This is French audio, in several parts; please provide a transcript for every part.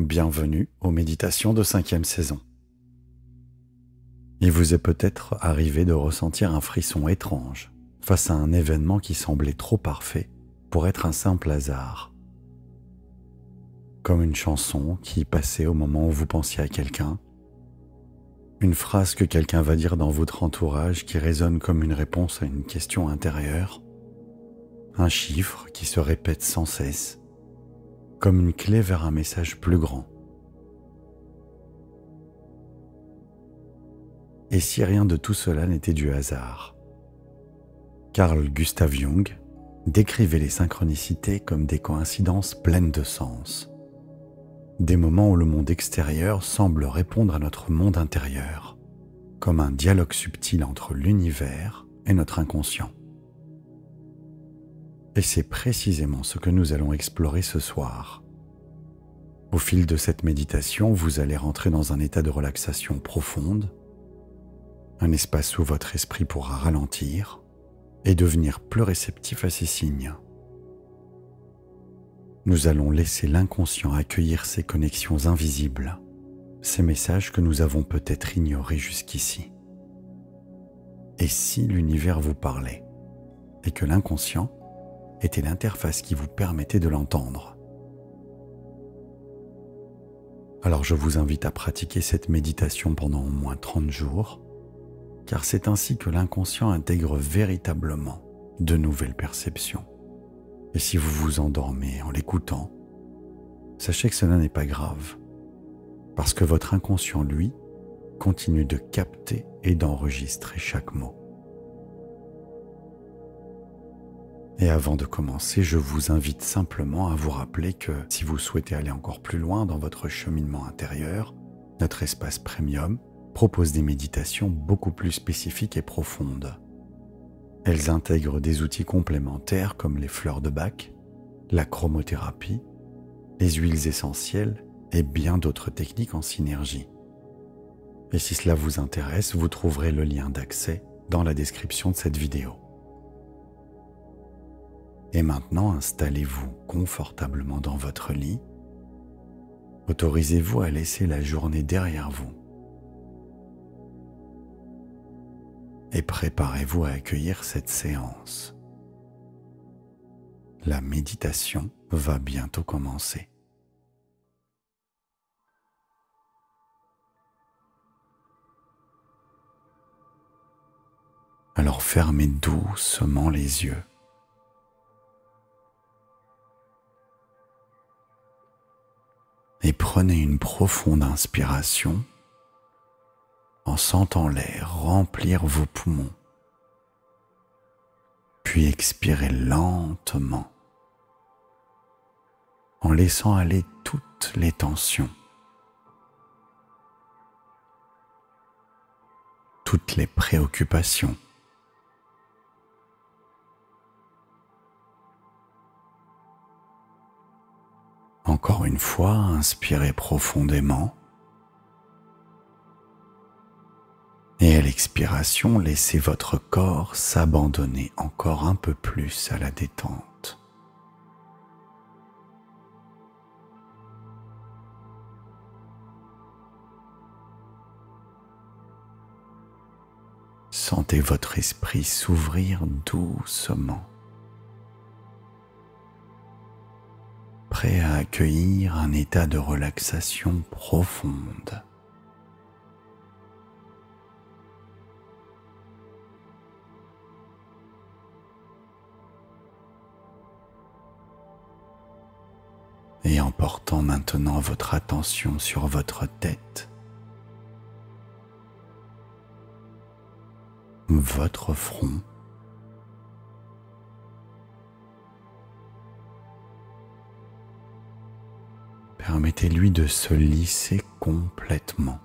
Bienvenue aux méditations de 5e saison. Il vous est peut-être arrivé de ressentir un frisson étrange face à un événement qui semblait trop parfait pour être un simple hasard. Comme une chanson qui passait au moment où vous pensiez à quelqu'un, une phrase que quelqu'un va dire dans votre entourage qui résonne comme une réponse à une question intérieure, un chiffre qui se répète sans cesse, comme une clé vers un message plus grand. Et si rien de tout cela n'était du hasard? Carl Gustav Jung décrivait les synchronicités comme des coïncidences pleines de sens, des moments où le monde extérieur semble répondre à notre monde intérieur, comme un dialogue subtil entre l'univers et notre inconscient. Et c'est précisément ce que nous allons explorer ce soir. Au fil de cette méditation, vous allez rentrer dans un état de relaxation profonde, un espace où votre esprit pourra ralentir et devenir plus réceptif à ces signes. Nous allons laisser l'inconscient accueillir ces connexions invisibles, ces messages que nous avons peut-être ignorés jusqu'ici. Et si l'univers vous parlait et que l'inconscient était l'interface qui vous permettait de l'entendre? Alors je vous invite à pratiquer cette méditation pendant au moins 30 jours, car c'est ainsi que l'inconscient intègre véritablement de nouvelles perceptions. Et si vous vous endormez en l'écoutant, sachez que cela n'est pas grave, parce que votre inconscient, lui, continue de capter et d'enregistrer chaque mot. Et avant de commencer, je vous invite simplement à vous rappeler que si vous souhaitez aller encore plus loin dans votre cheminement intérieur, notre espace premium propose des méditations beaucoup plus spécifiques et profondes. Elles intègrent des outils complémentaires comme les fleurs de Bach, la chromothérapie, les huiles essentielles et bien d'autres techniques en synergie. Et si cela vous intéresse, vous trouverez le lien d'accès dans la description de cette vidéo. Et maintenant, installez-vous confortablement dans votre lit. Autorisez-vous à laisser la journée derrière vous. Et préparez-vous à accueillir cette séance. La méditation va bientôt commencer. Alors fermez doucement les yeux. Et prenez une profonde inspiration en sentant l'air remplir vos poumons. Puis expirez lentement en laissant aller toutes les tensions, toutes les préoccupations. Encore une fois, inspirez profondément et à l'expiration, laissez votre corps s'abandonner encore un peu plus à la détente. Sentez votre esprit s'ouvrir doucement, prêt à accueillir un état de relaxation profonde. Et en portant maintenant votre attention sur votre tête, votre front, permettez-lui de se lisser complètement.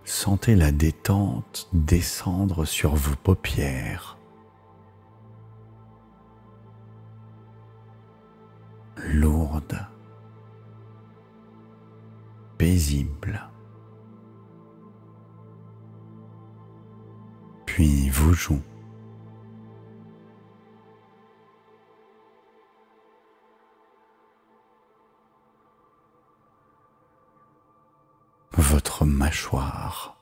Sentez la détente descendre sur vos paupières, lourde, paisible. Puis vos joues, votre mâchoire,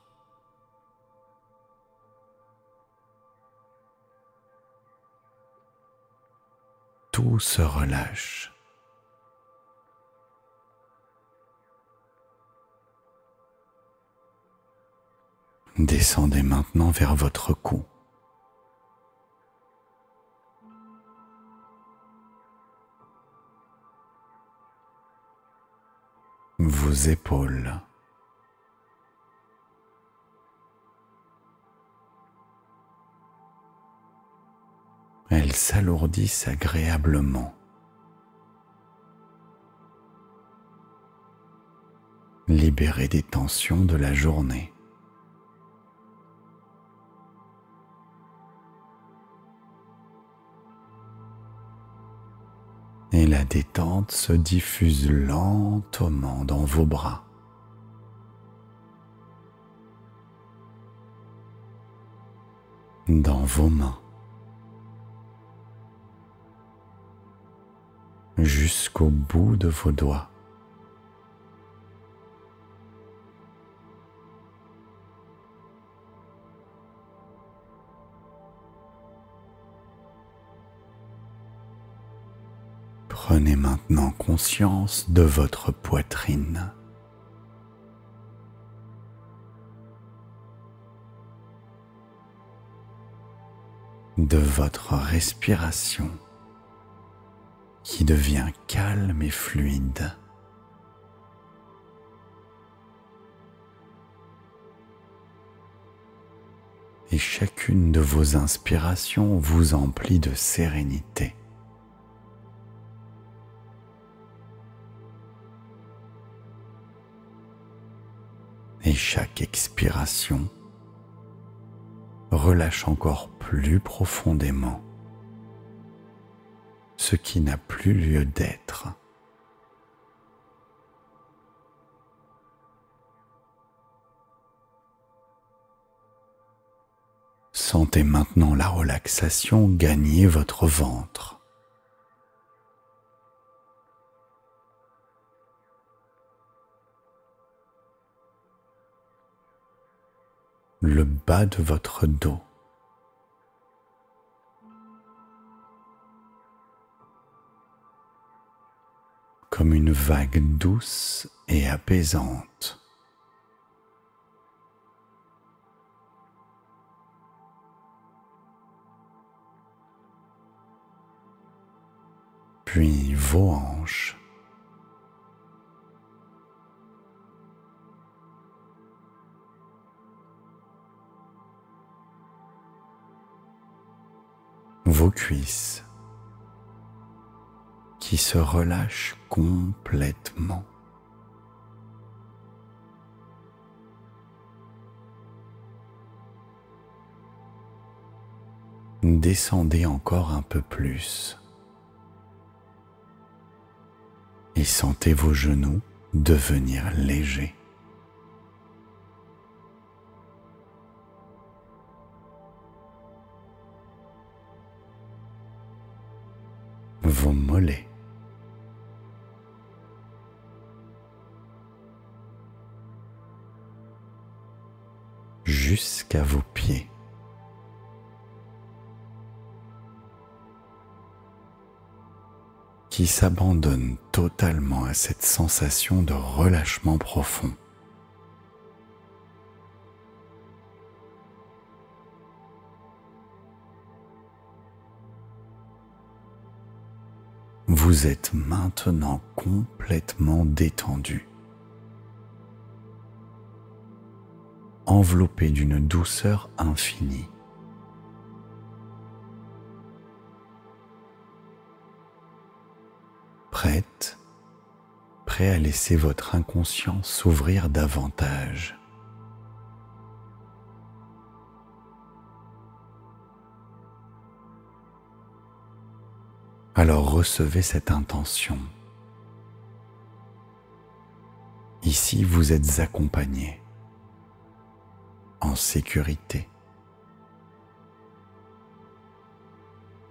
tout se relâche. Descendez maintenant vers votre cou. Vos épaules. Elles s'alourdissent agréablement. Libérez des tensions de la journée. Et la détente se diffuse lentement dans vos bras. Dans vos mains. Jusqu'au bout de vos doigts. Prenez maintenant conscience de votre poitrine. De votre respiration qui devient calme et fluide. Et chacune de vos inspirations vous emplit de sérénité. Et chaque expiration relâche encore plus profondément ce qui n'a plus lieu d'être. Sentez maintenant la relaxation gagner votre ventre. Le bas de votre dos. Comme une vague douce et apaisante. Puis vos hanches. Vos cuisses qui se relâchent complètement. Descendez encore un peu plus et sentez vos genoux devenir légers. Vos mollets. Jusqu'à vos pieds. Qui s'abandonnent totalement à cette sensation de relâchement profond. Vous êtes maintenant complètement détendu, enveloppé d'une douceur infinie. Prêt à laisser votre inconscient s'ouvrir davantage. Alors recevez cette intention. Ici, vous êtes accompagné, en sécurité.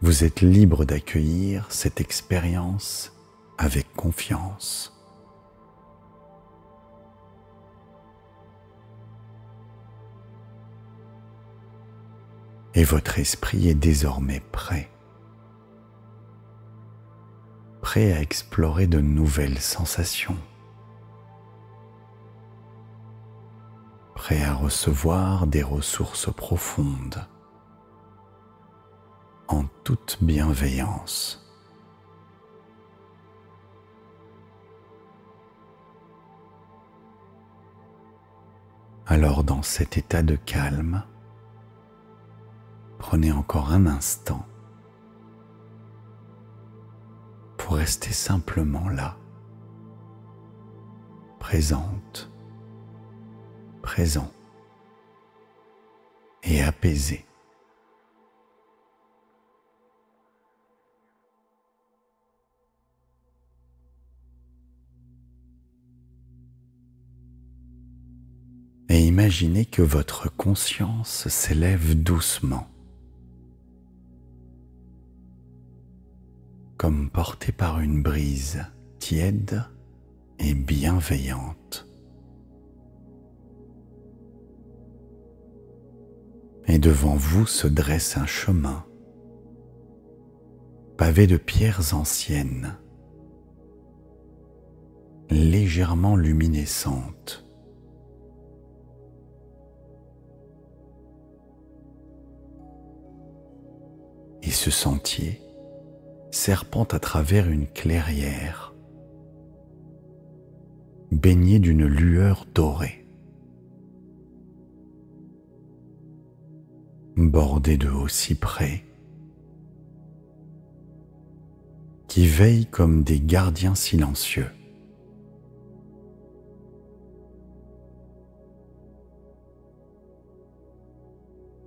Vous êtes libre d'accueillir cette expérience avec confiance. et votre esprit est désormais prêt à explorer de nouvelles sensations, prêt à recevoir des ressources profondes en toute bienveillance. Alors dans cet état de calme, prenez encore un instant pour rester simplement là, présente, présent et apaisé. Et imaginez que votre conscience s'élève doucement, comme portée par une brise tiède et bienveillante. Et devant vous se dresse un chemin, pavé de pierres anciennes, légèrement luminescentes. Et ce sentier serpente à travers une clairière, baignée d'une lueur dorée, bordée de hauts cyprès, qui veillent comme des gardiens silencieux.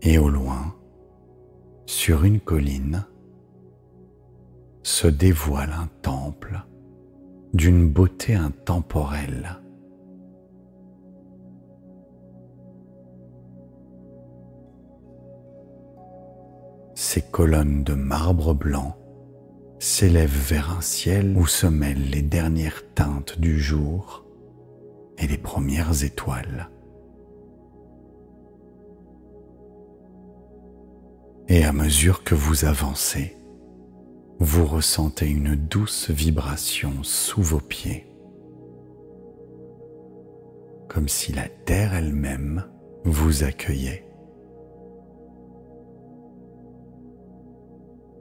Et au loin, sur une colline, se dévoile un temple d'une beauté intemporelle. Ces colonnes de marbre blanc s'élèvent vers un ciel où se mêlent les dernières teintes du jour et les premières étoiles. Et à mesure que vous avancez, vous ressentez une douce vibration sous vos pieds, comme si la terre elle-même vous accueillait.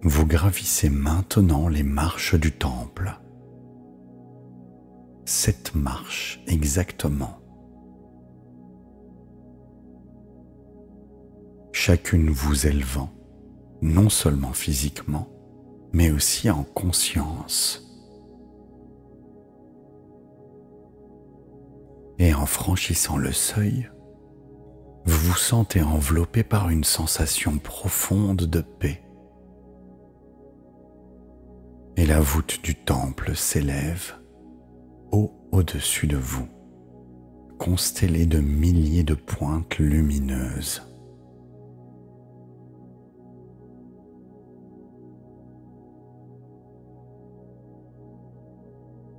Vous gravissez maintenant les marches du temple, 7 marches exactement. Chacune vous élevant, non seulement physiquement, mais aussi en conscience. Et en franchissant le seuil, vous vous sentez enveloppé par une sensation profonde de paix. Et la voûte du temple s'élève haut au-dessus de vous, constellée de milliers de pointes lumineuses.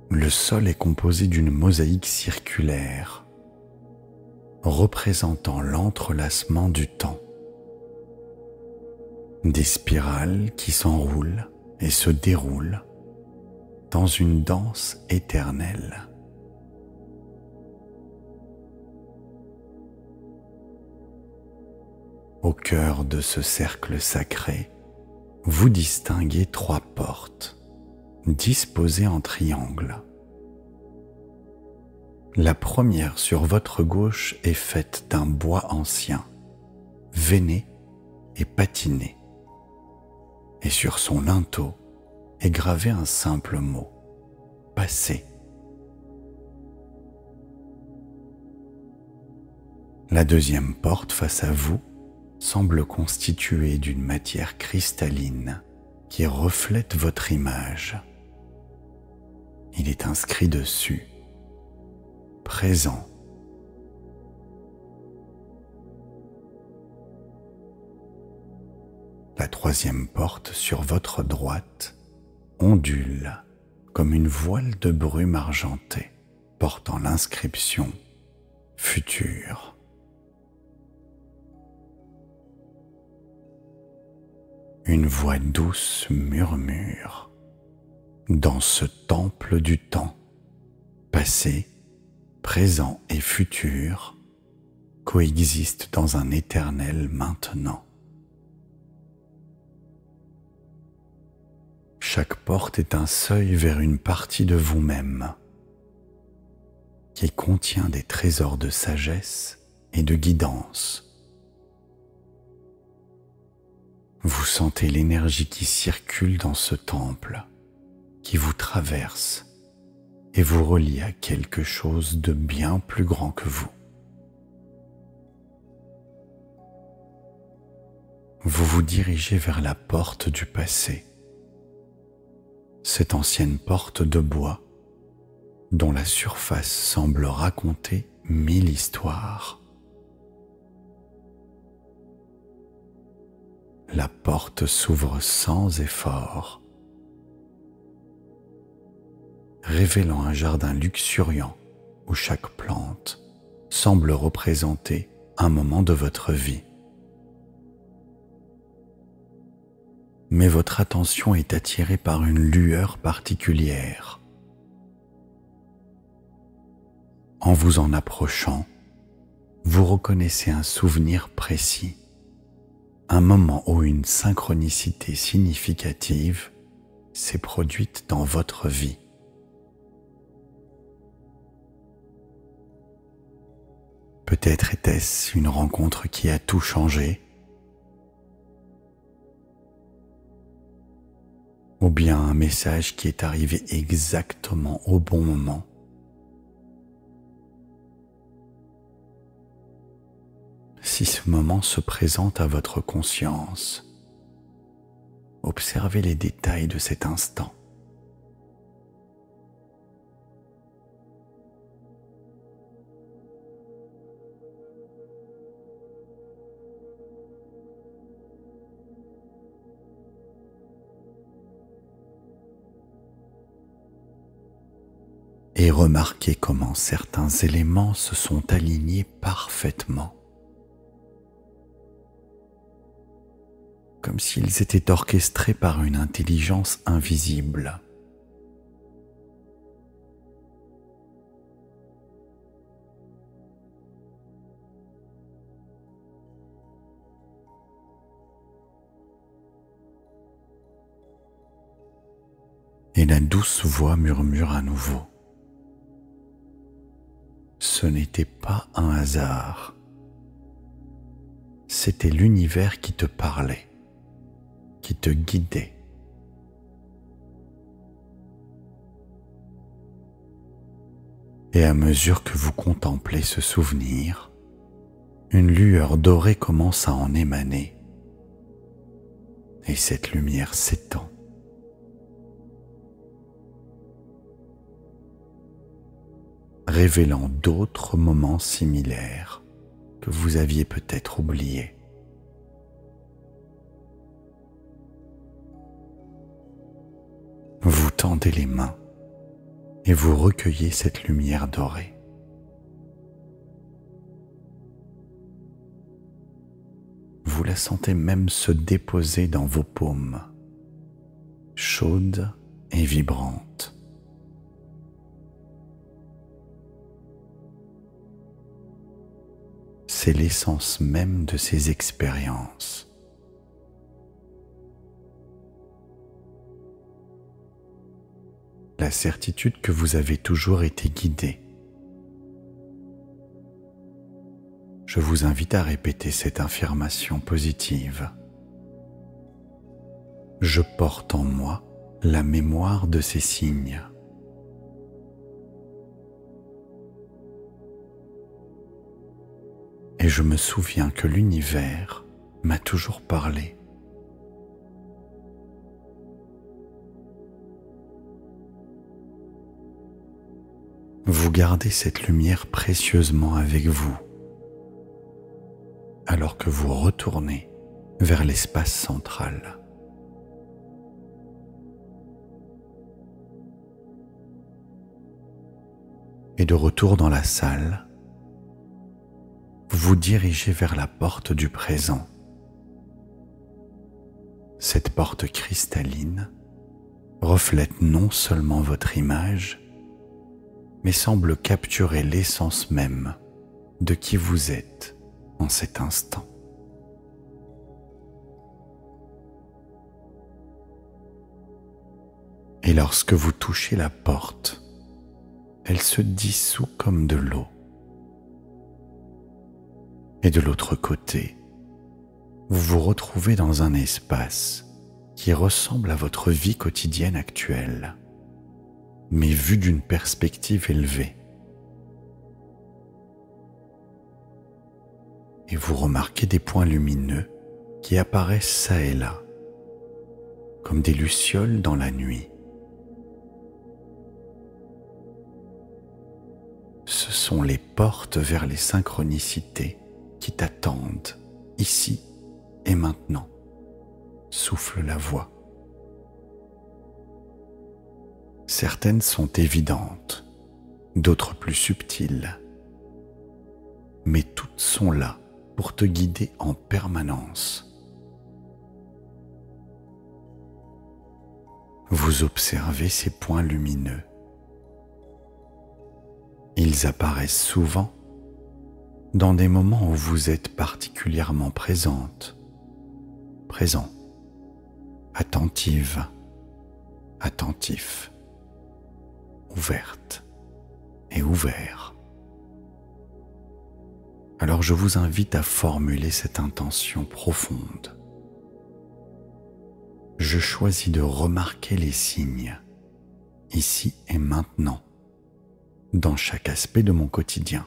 Le sol est composé d'une mosaïque circulaire représentant l'entrelacement du temps. Des spirales qui s'enroulent et se déroulent dans une danse éternelle. Au cœur de ce cercle sacré, vous distinguez 3 portes disposées en triangle. La première sur votre gauche est faite d'un bois ancien, veiné et patiné, et sur son linteau est gravé un simple mot, passé. La deuxième porte face à vous semble constituée d'une matière cristalline qui reflète votre image. Il est inscrit dessus, présent. La troisième porte sur votre droite ondule comme une voile de brume argentée portant l'inscription « Futur ». une voix douce murmure. Dans ce temple du temps, passé, présent et futur coexistent dans un éternel maintenant. Chaque porte est un seuil vers une partie de vous-même qui contient des trésors de sagesse et de guidance. Vous sentez l'énergie qui circule dans ce temple, qui vous traverse et vous relie à quelque chose de bien plus grand que vous. Vous vous dirigez vers la porte du passé, cette ancienne porte de bois dont la surface semble raconter 1000 histoires. La porte s'ouvre sans effort, révélant un jardin luxuriant où chaque plante semble représenter un moment de votre vie. Mais votre attention est attirée par une lueur particulière. En vous en approchant, vous reconnaissez un souvenir précis, un moment où une synchronicité significative s'est produite dans votre vie. Peut-être était-ce une rencontre qui a tout changé, ou bien un message qui est arrivé exactement au bon moment. Si ce moment se présente à votre conscience, observez les détails de cet instant. Et remarquez comment certains éléments se sont alignés parfaitement, comme s'ils étaient orchestrés par une intelligence invisible. Et la douce voix murmure à nouveau. Ce n'était pas un hasard. C'était l'univers qui te parlait, qui te guidait. Et à mesure que vous contemplez ce souvenir, une lueur dorée commence à en émaner. Et cette lumière s'étend. Révélant d'autres moments similaires que vous aviez peut-être oubliés. Vous tendez les mains et vous recueillez cette lumière dorée. Vous la sentez même se déposer dans vos paumes, chaude et vibrante. C'est l'essence même de ces expériences. La certitude que vous avez toujours été guidé. Je vous invite à répéter cette affirmation positive. Je porte en moi la mémoire de ces signes. Et je me souviens que l'univers m'a toujours parlé. Vous gardez cette lumière précieusement avec vous, alors que vous retournez vers l'espace central. Et de retour dans la salle, vous vous dirigez vers la porte du présent, Cette porte cristalline reflète non seulement votre image, mais semble capturer l'essence même de qui vous êtes en cet instant. Et lorsque vous touchez la porte, elle se dissout comme de l'eau. Et de l'autre côté, vous vous retrouvez dans un espace qui ressemble à votre vie quotidienne actuelle, mais vu d'une perspective élevée. Et vous remarquez des points lumineux qui apparaissent çà et là, comme des lucioles dans la nuit. Ce sont les portes vers les synchronicités qui t'attendent ici et maintenant, souffle la voix. Certaines sont évidentes, d'autres plus subtiles, mais toutes sont là pour te guider en permanence. Vous observez ces points lumineux. Ils apparaissent souvent dans des moments où vous êtes particulièrement présente, présent, attentive, attentif, ouverte et ouvert. Alors je vous invite à formuler cette intention profonde. Je choisis de remarquer les signes, ici et maintenant, dans chaque aspect de mon quotidien.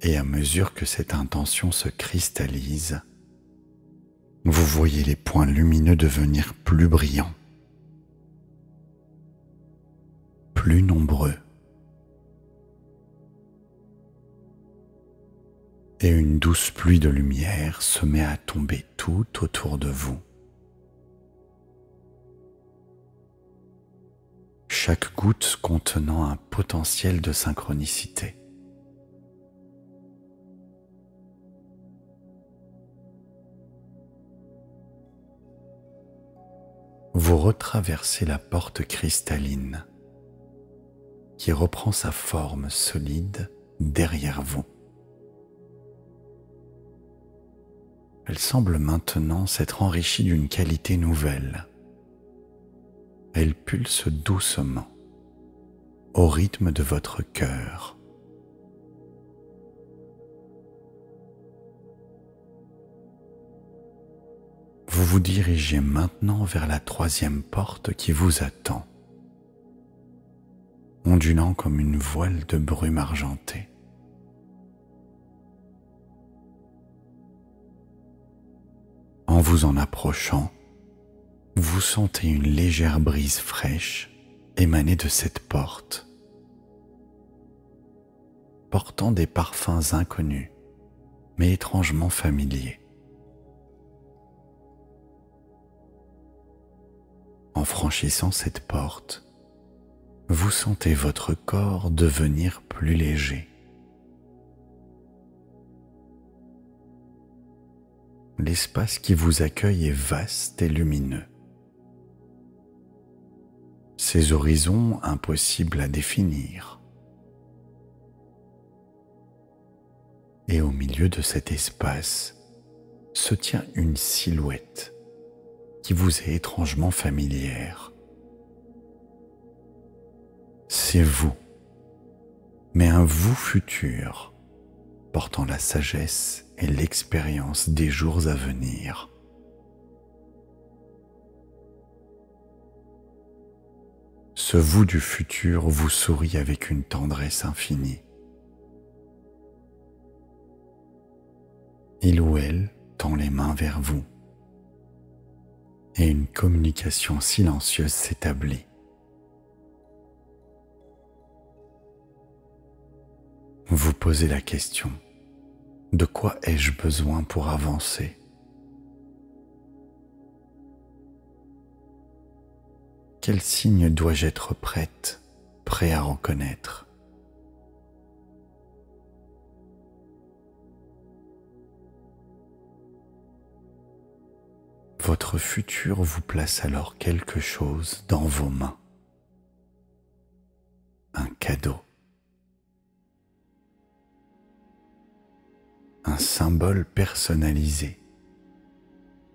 Et à mesure que cette intention se cristallise, vous voyez les points lumineux devenir plus brillants, plus nombreux, et une douce pluie de lumière se met à tomber tout autour de vous. Chaque goutte contenant un potentiel de synchronicité. Vous retraversez la porte cristalline qui reprend sa forme solide derrière vous. Elle semble maintenant s'être enrichie d'une qualité nouvelle. Elle pulse doucement au rythme de votre cœur. Vous vous dirigez maintenant vers la troisième porte qui vous attend, ondulant comme une voile de brume argentée. En vous en approchant, vous sentez une légère brise fraîche émaner de cette porte, portant des parfums inconnus mais étrangement familiers. En franchissant cette porte, vous sentez votre corps devenir plus léger. L'espace qui vous accueille est vaste et lumineux. Ces horizons impossibles à définir. Et au milieu de cet espace se tient une silhouette qui vous est étrangement familière. C'est vous, mais un vous futur, portant la sagesse et l'expérience des jours à venir. Ce vous du futur vous sourit avec une tendresse infinie. Il ou elle tend les mains vers vous et une communication silencieuse s'établit. Vous posez la question: de quoi ai-je besoin pour avancer? quel signe dois-je être prêt à reconnaître? Votre futur vous place alors quelque chose dans vos mains, un cadeau, un symbole personnalisé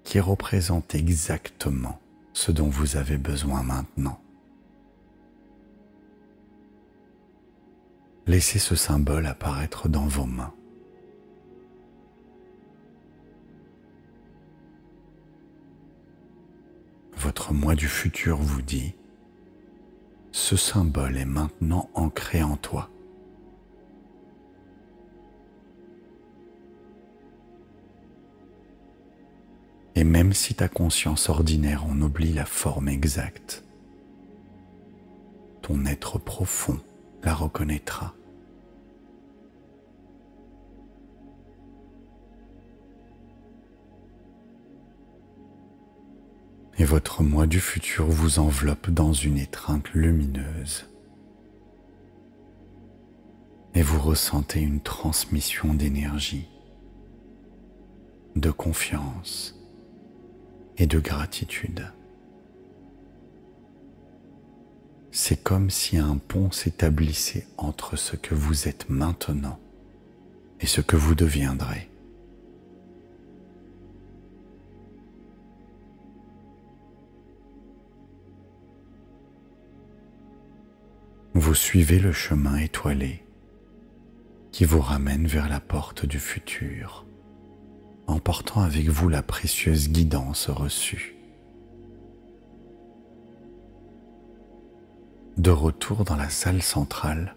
qui représente exactement ce dont vous avez besoin maintenant. Laissez ce symbole apparaître dans vos mains. Votre moi du futur vous dit, ce symbole est maintenant ancré en toi. Et même si ta conscience ordinaire en oublie la forme exacte, ton être profond la reconnaîtra. Et votre moi du futur vous enveloppe dans une étreinte lumineuse. Et vous ressentez une transmission d'énergie, de confiance et de gratitude. C'est comme si un pont s'établissait entre ce que vous êtes maintenant et ce que vous deviendrez. Vous suivez le chemin étoilé qui vous ramène vers la porte du futur, emportant avec vous la précieuse guidance reçue. De retour dans la salle centrale,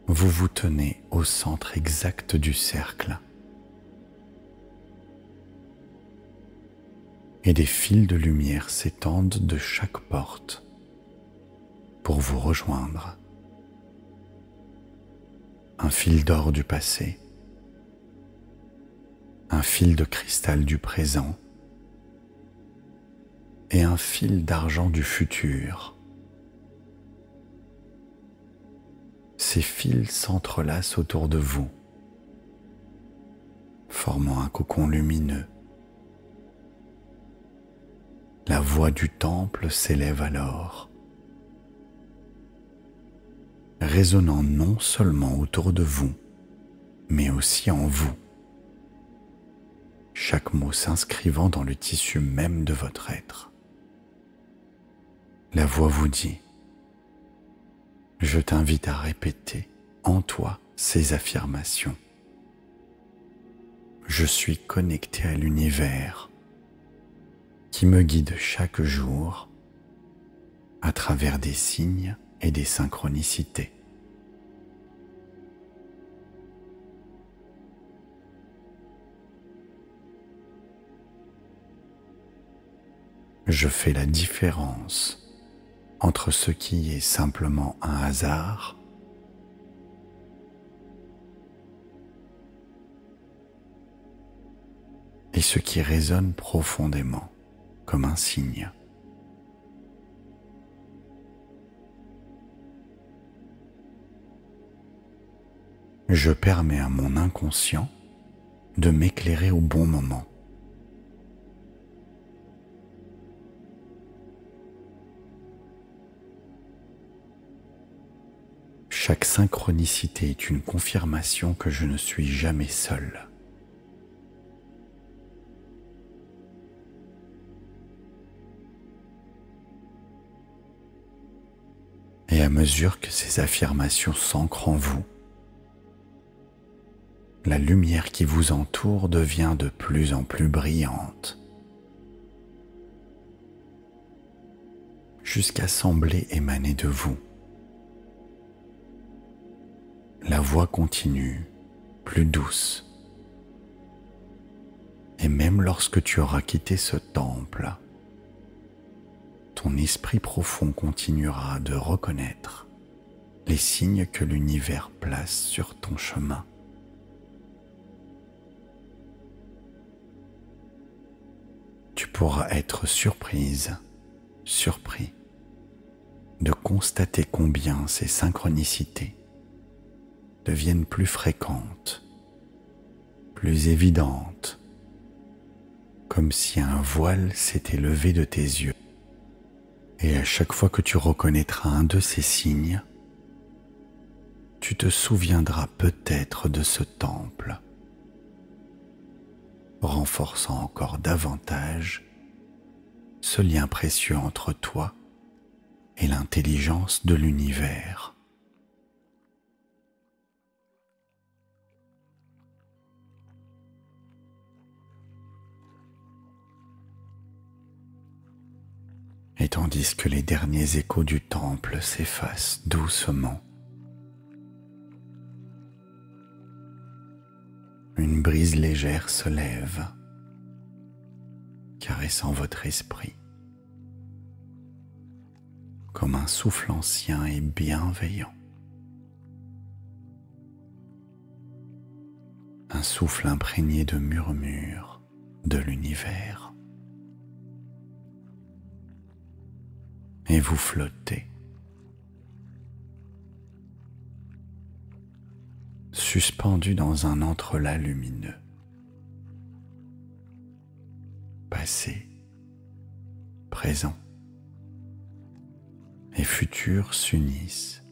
vous vous tenez au centre exact du cercle et des fils de lumière s'étendent de chaque porte pour vous rejoindre. Un fil d'or du passé, un fil de cristal du présent et un fil d'argent du futur. Ces fils s'entrelacent autour de vous, formant un cocon lumineux. La voix du temple s'élève alors, résonnant non seulement autour de vous, mais aussi en vous, chaque mot s'inscrivant dans le tissu même de votre être. La voix vous dit, je t'invite à répéter en toi ces affirmations. Je suis connecté à l'univers qui me guide chaque jour à travers des signes et des synchronicités. Je fais la différence entre ce qui est simplement un hasard et ce qui résonne profondément comme un signe. Je permets à mon inconscient de m'éclairer au bon moment. Chaque synchronicité est une confirmation que je ne suis jamais seul. Et à mesure que ces affirmations s'ancrent en vous, la lumière qui vous entoure devient de plus en plus brillante, jusqu'à sembler émaner de vous. La voix continue, plus douce. Et même lorsque tu auras quitté ce temple, ton esprit profond continuera de reconnaître les signes que l'univers place sur ton chemin. Tu pourras être surprise, surpris de constater combien ces synchronicités deviennent plus fréquentes, plus évidentes, comme si un voile s'était levé de tes yeux. Et à chaque fois que tu reconnaîtras un de ces signes, tu te souviendras peut-être de ce temple, renforçant encore davantage ce lien précieux entre toi et l'intelligence de l'univers. Et tandis que les derniers échos du temple s'effacent doucement, une brise légère se lève, caressant votre esprit, comme un souffle ancien et bienveillant. Un souffle imprégné de murmures de l'univers. Et vous flottez, suspendu dans un entrelac lumineux. Passé, présent et futur s'unissent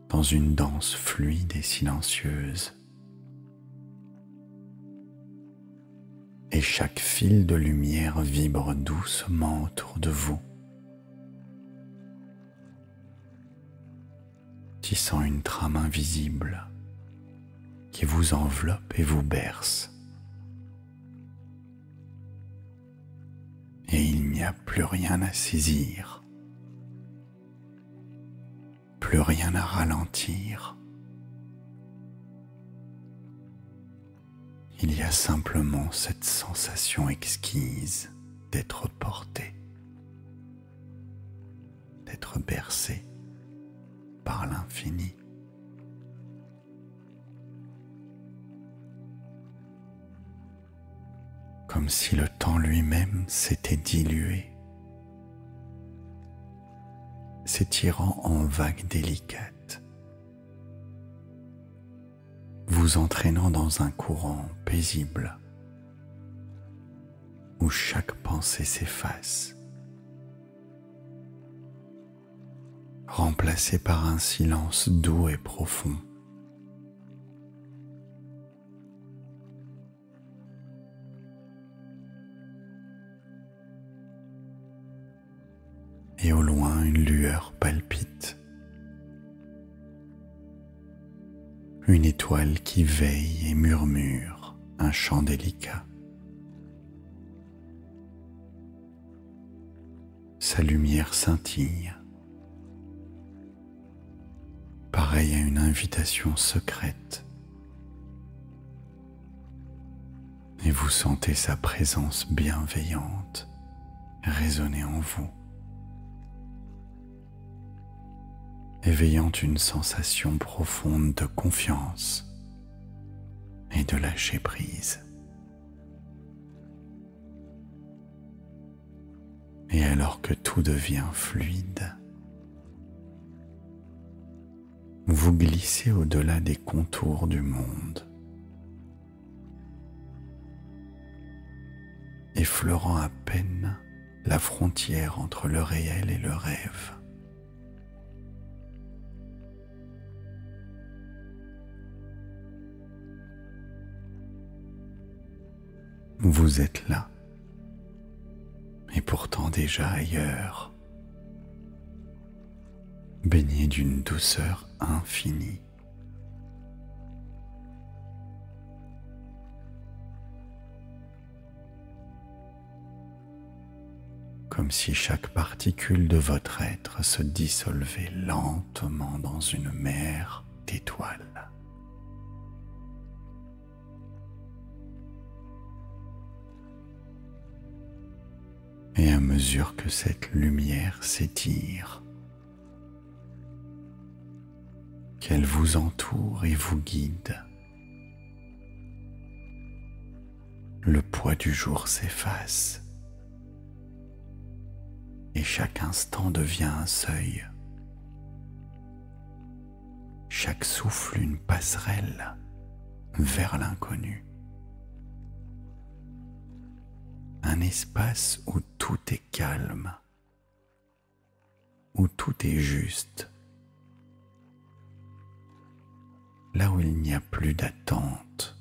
dans une danse fluide et silencieuse. Et chaque fil de lumière vibre doucement autour de vous, tissant une trame invisible qui vous enveloppe et vous berce. Et il n'y a plus rien à saisir, plus rien à ralentir. Il y a simplement cette sensation exquise d'être porté, d'être bercé par l'infini. Comme si le temps lui-même s'était dilué, s'étirant en vagues délicates, vous entraînant dans un courant paisible où chaque pensée s'efface, remplacée par un silence doux et profond. Et au loin, une lueur palpite. Une étoile qui veille et murmure un chant délicat. Sa lumière scintille, pareille à une invitation secrète. Et vous sentez sa présence bienveillante résonner en vous, éveillant une sensation profonde de confiance et de lâcher prise. Et alors que tout devient fluide, vous glissez au-delà des contours du monde, effleurant à peine la frontière entre le réel et le rêve. Vous êtes là, et pourtant déjà ailleurs, baigné d'une douceur infinie. Comme si chaque particule de votre être se dissolvait lentement dans une mer d'étoiles. Et à mesure que cette lumière s'étire, qu'elle vous entoure et vous guide, le poids du jour s'efface et chaque instant devient un seuil, chaque souffle une passerelle vers l'inconnu, un espace où tout est calme, où tout est juste, là où il n'y a plus d'attente,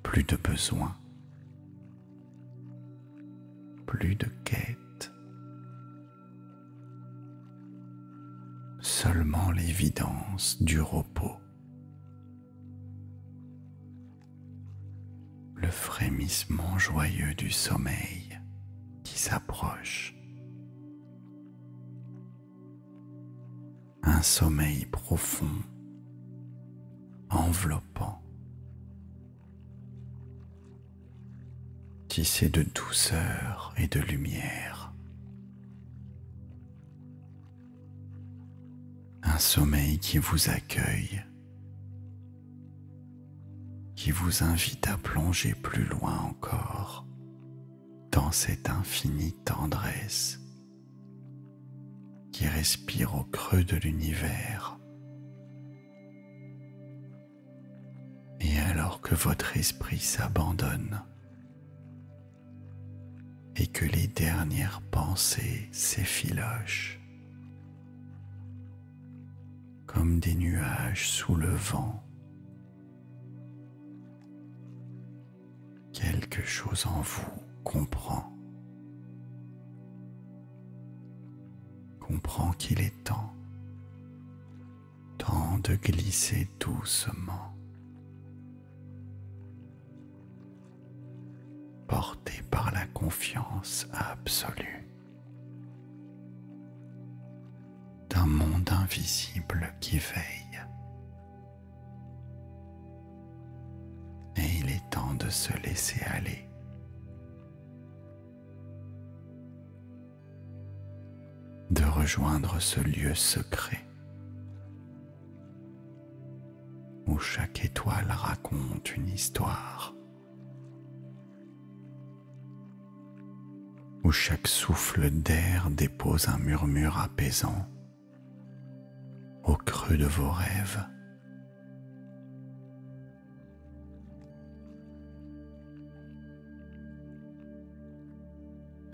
plus de besoin, plus de quête, seulement l'évidence du repos, le frémissement joyeux du sommeil qui s'approche, un sommeil profond, enveloppant, tissé de douceur et de lumière, un sommeil qui vous accueille, qui vous invite à plonger plus loin encore dans cette infinie tendresse qui respire au creux de l'univers. Et alors que votre esprit s'abandonne et que les dernières pensées s'effilochent comme des nuages sous le vent, quelque chose en vous comprend qu'il est temps de glisser doucement, porté par la confiance absolue d'un monde invisible qui veille. Et il est temps de se laisser aller. De rejoindre ce lieu secret où chaque étoile raconte une histoire, où chaque souffle d'air dépose un murmure apaisant au creux de vos rêves.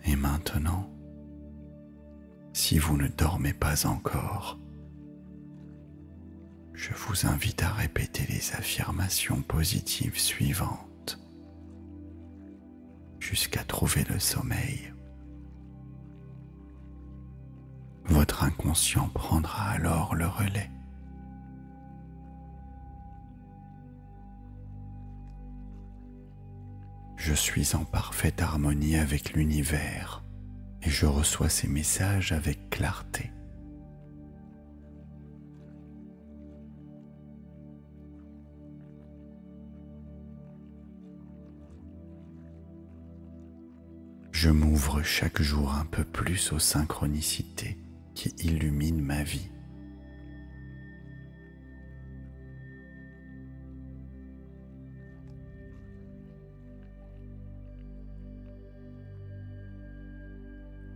Et maintenant, si vous ne dormez pas encore, je vous invite à répéter les affirmations positives suivantes jusqu'à trouver le sommeil. Votre inconscient prendra alors le relais. Je suis en parfaite harmonie avec l'univers et je reçois ces messages avec clarté. Je m'ouvre chaque jour un peu plus aux synchronicités qui illuminent ma vie.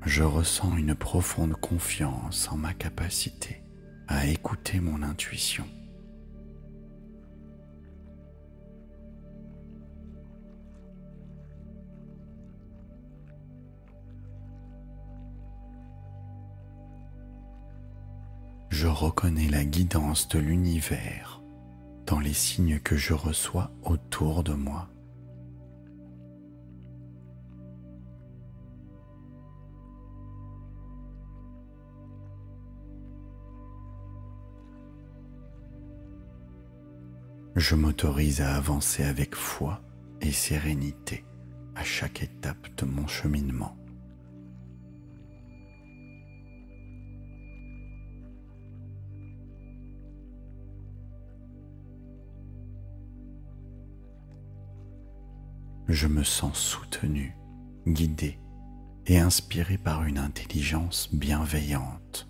Je ressens une profonde confiance en ma capacité à écouter mon intuition. Je reconnais la guidance de l'univers dans les signes que je reçois autour de moi. Je m'autorise à avancer avec foi et sérénité à chaque étape de mon cheminement. Je me sens soutenu, guidé et inspiré par une intelligence bienveillante.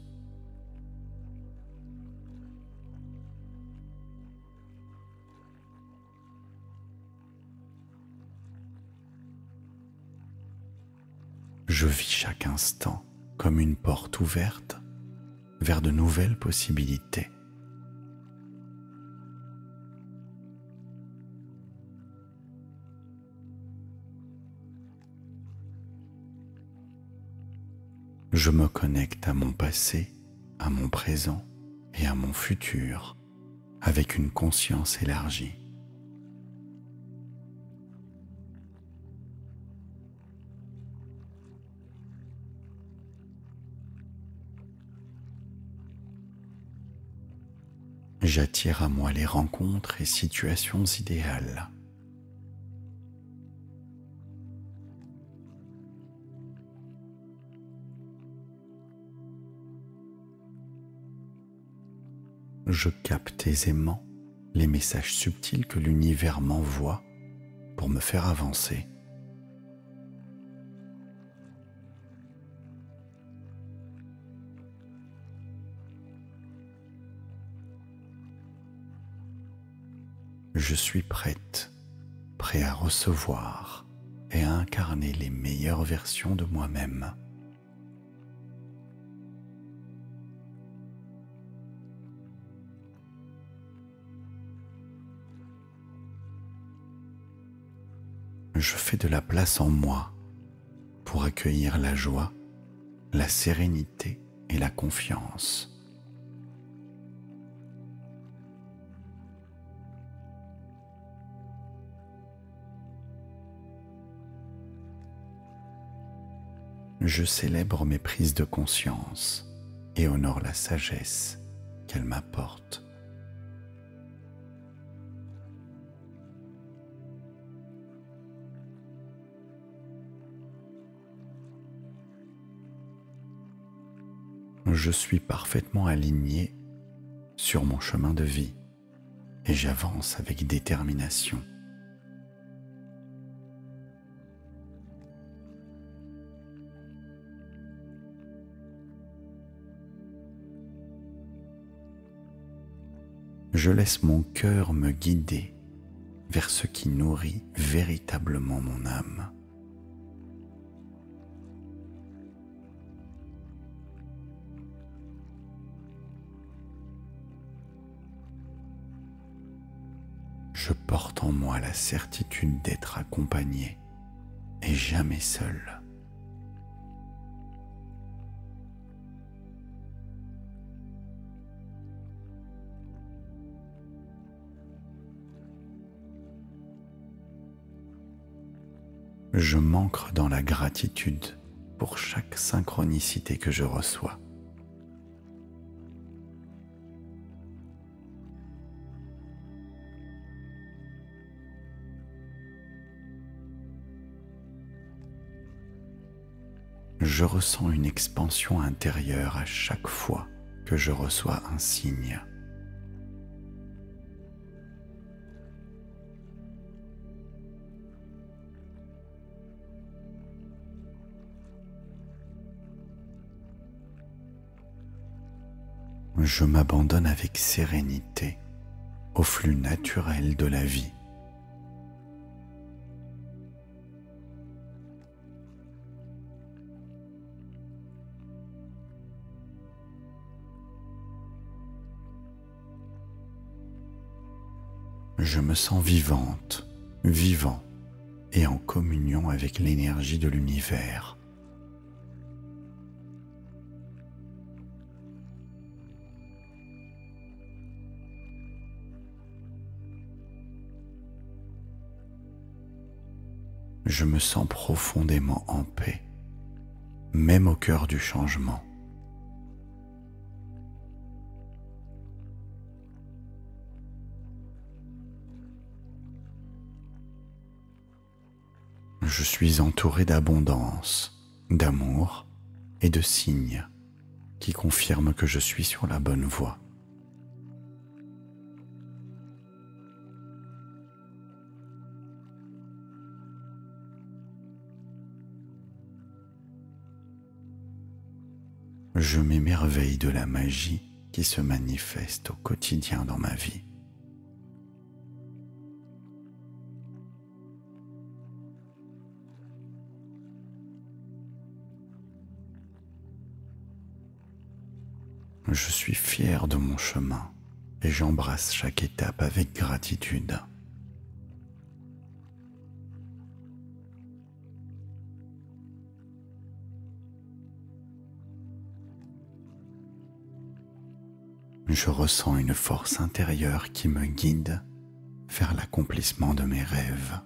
Je vis chaque instant comme une porte ouverte vers de nouvelles possibilités. Je me connecte à mon passé, à mon présent et à mon futur avec une conscience élargie. J'attire à moi les rencontres et situations idéales. Je capte aisément les messages subtils que l'univers m'envoie pour me faire avancer. Je suis prêt à recevoir et à incarner les meilleures versions de moi-même. Je fais de la place en moi pour accueillir la joie, la sérénité et la confiance. Je célèbre mes prises de conscience et honore la sagesse qu'elles m'apportent. Je suis parfaitement aligné sur mon chemin de vie et j'avance avec détermination. Je laisse mon cœur me guider vers ce qui nourrit véritablement mon âme. Je porte en moi la certitude d'être accompagné et jamais seul. Je m'ancre dans la gratitude pour chaque synchronicité que je reçois. Je ressens une expansion intérieure à chaque fois que je reçois un signe. Je m'abandonne avec sérénité au flux naturel de la vie. Je me sens vivante, vivant et en communion avec l'énergie de l'univers. Je me sens profondément en paix, même au cœur du changement. Je suis entouré d'abondance, d'amour et de signes qui confirment que je suis sur la bonne voie. Je m'émerveille de la magie qui se manifeste au quotidien dans ma vie. Je suis fier de mon chemin et j'embrasse chaque étape avec gratitude. Je ressens une force intérieure qui me guide vers l'accomplissement de mes rêves.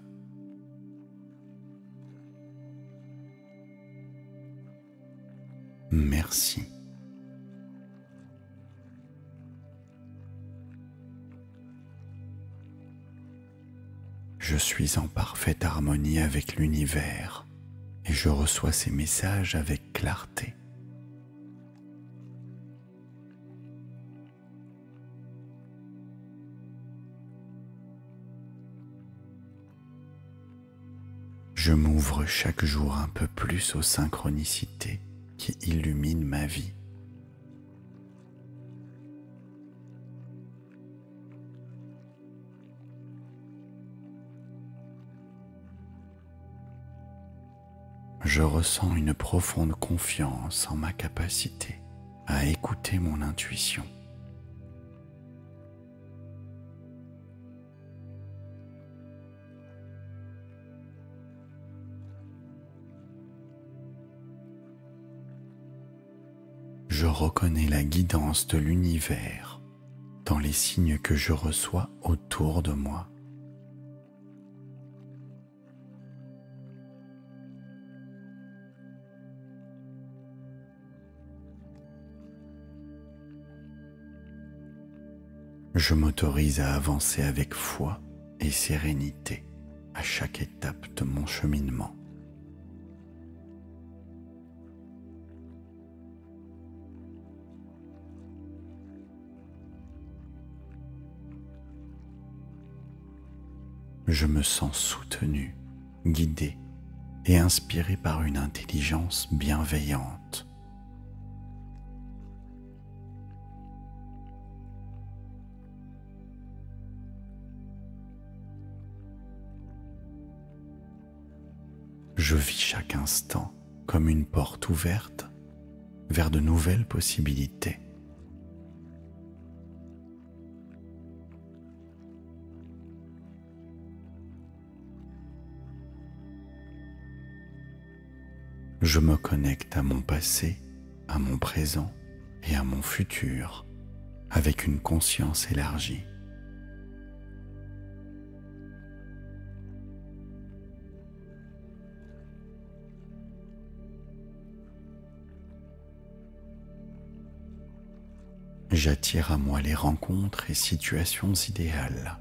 Merci. Je suis en parfaite harmonie avec l'univers et je reçois ces messages avec clarté. Je m'ouvre chaque jour un peu plus aux synchronicités qui illuminent ma vie. Je ressens une profonde confiance en ma capacité à écouter mon intuition. Je reconnais la guidance de l'univers dans les signes que je reçois autour de moi. Je m'autorise à avancer avec foi et sérénité à chaque étape de mon cheminement. Je me sens soutenu, guidé et inspiré par une intelligence bienveillante. Je vis chaque instant comme une porte ouverte vers de nouvelles possibilités. Je me connecte à mon passé, à mon présent et à mon futur avec une conscience élargie. J'attire à moi les rencontres et situations idéales.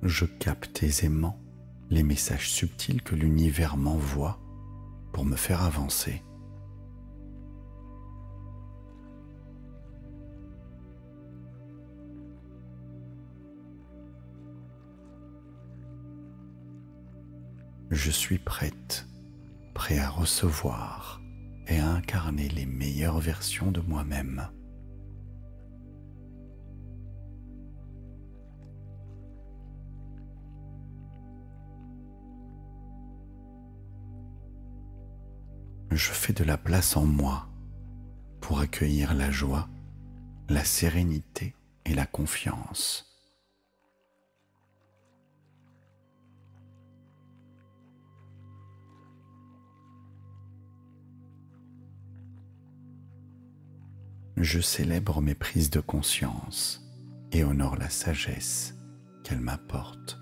Je capte aisément les messages subtils que l'univers m'envoie pour me faire avancer. Je suis prêt à recevoir et à incarner les meilleures versions de moi-même. Je fais de la place en moi pour accueillir la joie, la sérénité et la confiance. Je célèbre mes prises de conscience et honore la sagesse qu'elles m'apportent.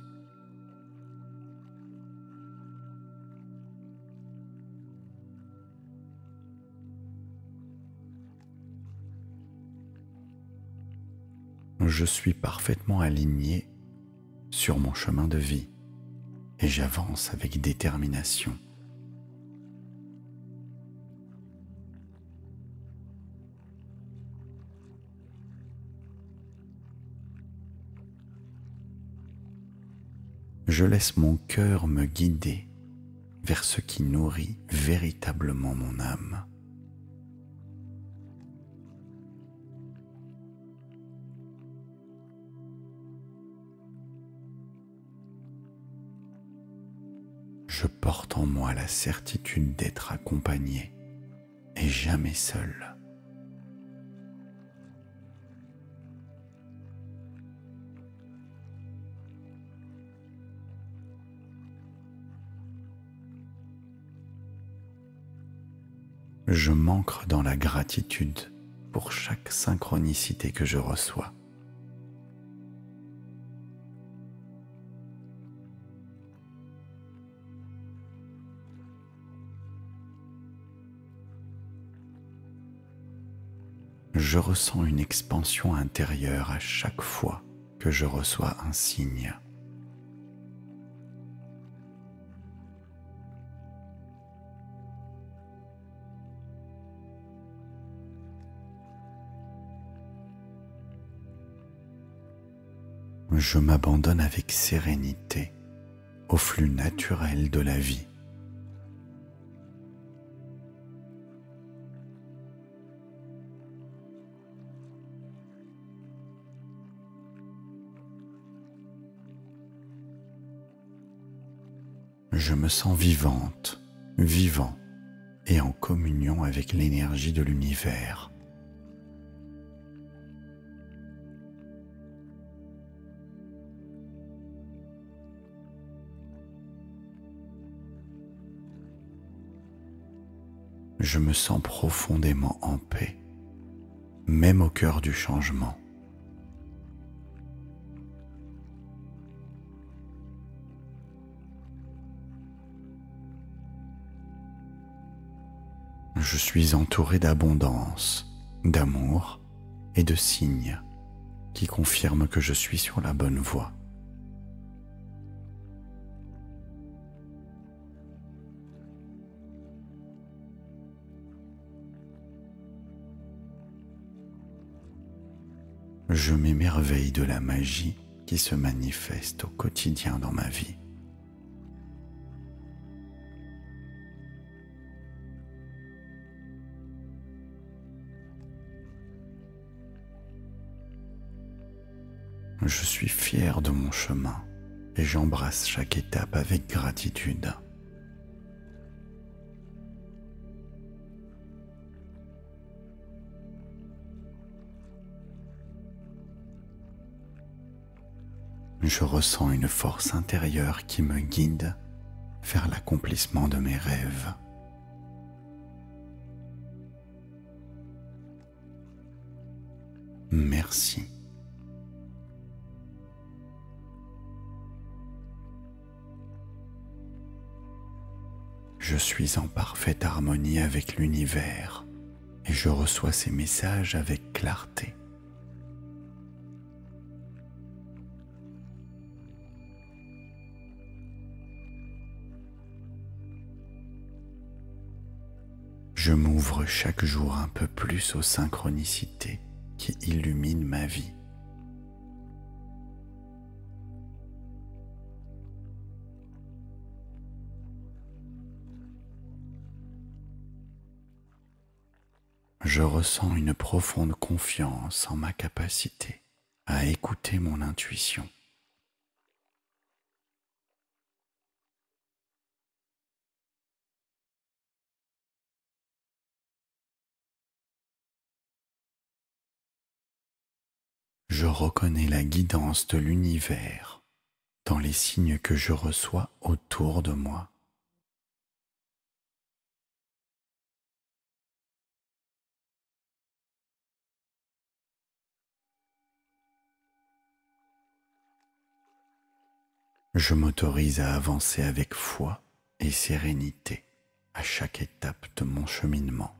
Je suis parfaitement aligné sur mon chemin de vie et j'avance avec détermination. Je laisse mon cœur me guider vers ce qui nourrit véritablement mon âme. je porte en moi la certitude d'être accompagné et jamais seul. Je m'ancre dans la gratitude pour chaque synchronicité que je reçois. Je ressens une expansion intérieure à chaque fois que je reçois un signe. Je m'abandonne avec sérénité au flux naturel de la vie. Je me sens vivante, vivant et en communion avec l'énergie de l'univers. Je me sens profondément en paix, même au cœur du changement. Je suis entouré d'abondance, d'amour et de signes qui confirment que je suis sur la bonne voie. Je m'émerveille de la magie qui se manifeste au quotidien dans ma vie. Je suis fier de mon chemin et j'embrasse chaque étape avec gratitude. Je ressens une force intérieure qui me guide vers l'accomplissement de mes rêves. Merci. Je suis en parfaite harmonie avec l'univers et je reçois ces messages avec clarté. Je m'ouvre chaque jour un peu plus aux synchronicités qui illuminent ma vie. Je ressens une profonde confiance en ma capacité à écouter mon intuition. Je reconnais la guidance de l'univers dans les signes que je reçois autour de moi. Je m'autorise à avancer avec foi et sérénité à chaque étape de mon cheminement.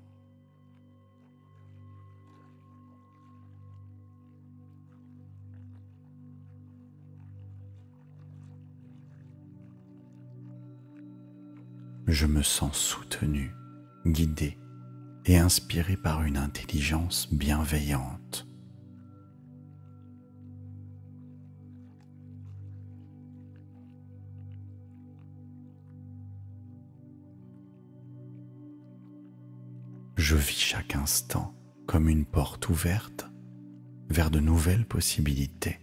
Je me sens soutenu, guidé et inspiré par une intelligence bienveillante. Je vis chaque instant comme une porte ouverte vers de nouvelles possibilités.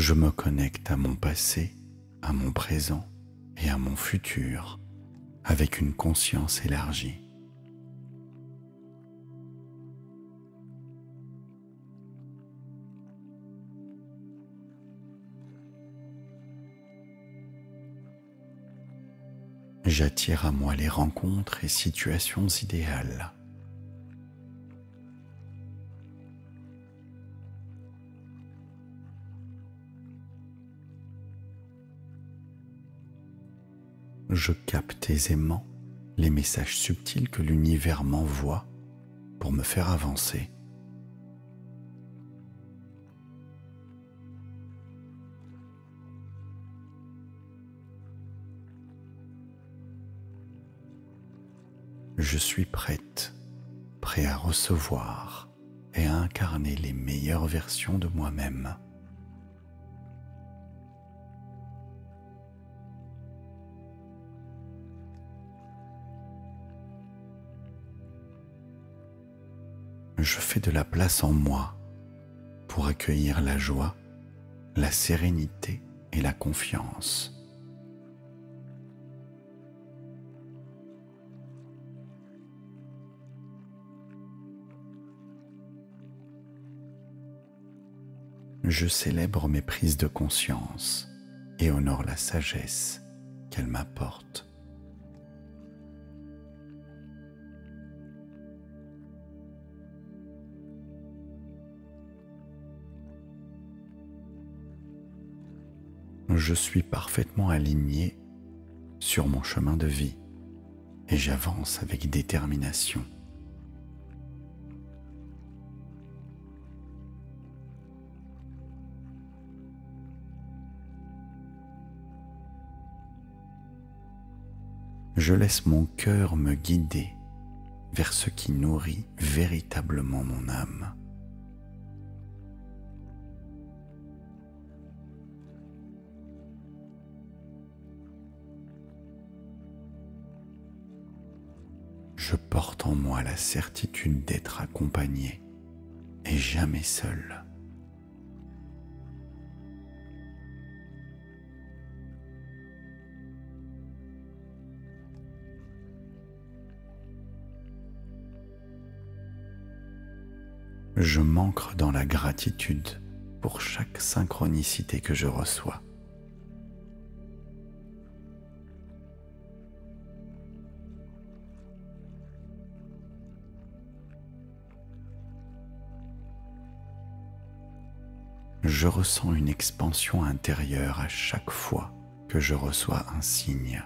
Je me connecte à mon passé, à mon présent et à mon futur avec une conscience élargie. J'attire à moi les rencontres et situations idéales. Je capte aisément les messages subtils que l'univers m'envoie pour me faire avancer. Je suis prêt à recevoir et à incarner les meilleures versions de moi-même. Je fais de la place en moi pour accueillir la joie, la sérénité et la confiance. Je célèbre mes prises de conscience et honore la sagesse qu'elles m'apportent. Je suis parfaitement aligné sur mon chemin de vie et j'avance avec détermination. Je laisse mon cœur me guider vers ce qui nourrit véritablement mon âme. Je porte en moi la certitude d'être accompagné et jamais seul. Je m'ancre dans la gratitude pour chaque synchronicité que je reçois. Je ressens une expansion intérieure à chaque fois que je reçois un signe.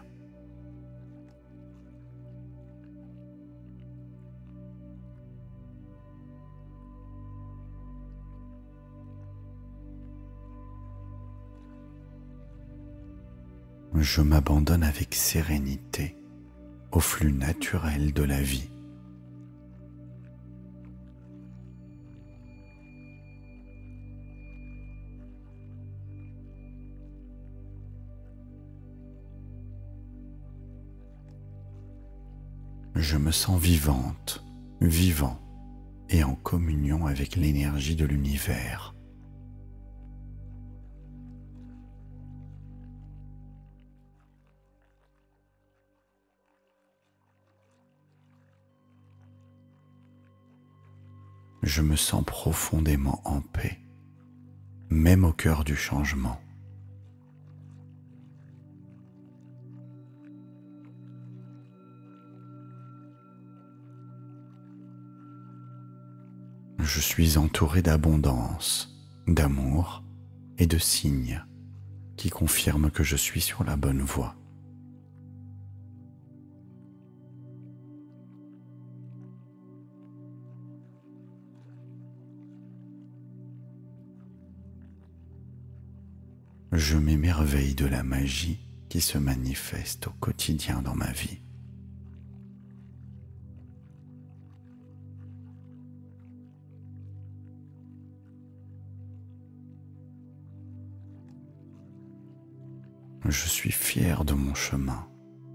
Je m'abandonne avec sérénité au flux naturel de la vie. Je me sens vivante, vivant et en communion avec l'énergie de l'univers. Je me sens profondément en paix, même au cœur du changement. Je suis entouré d'abondance, d'amour et de signes qui confirment que je suis sur la bonne voie. Je m'émerveille de la magie qui se manifeste au quotidien dans ma vie. Je suis fier de mon chemin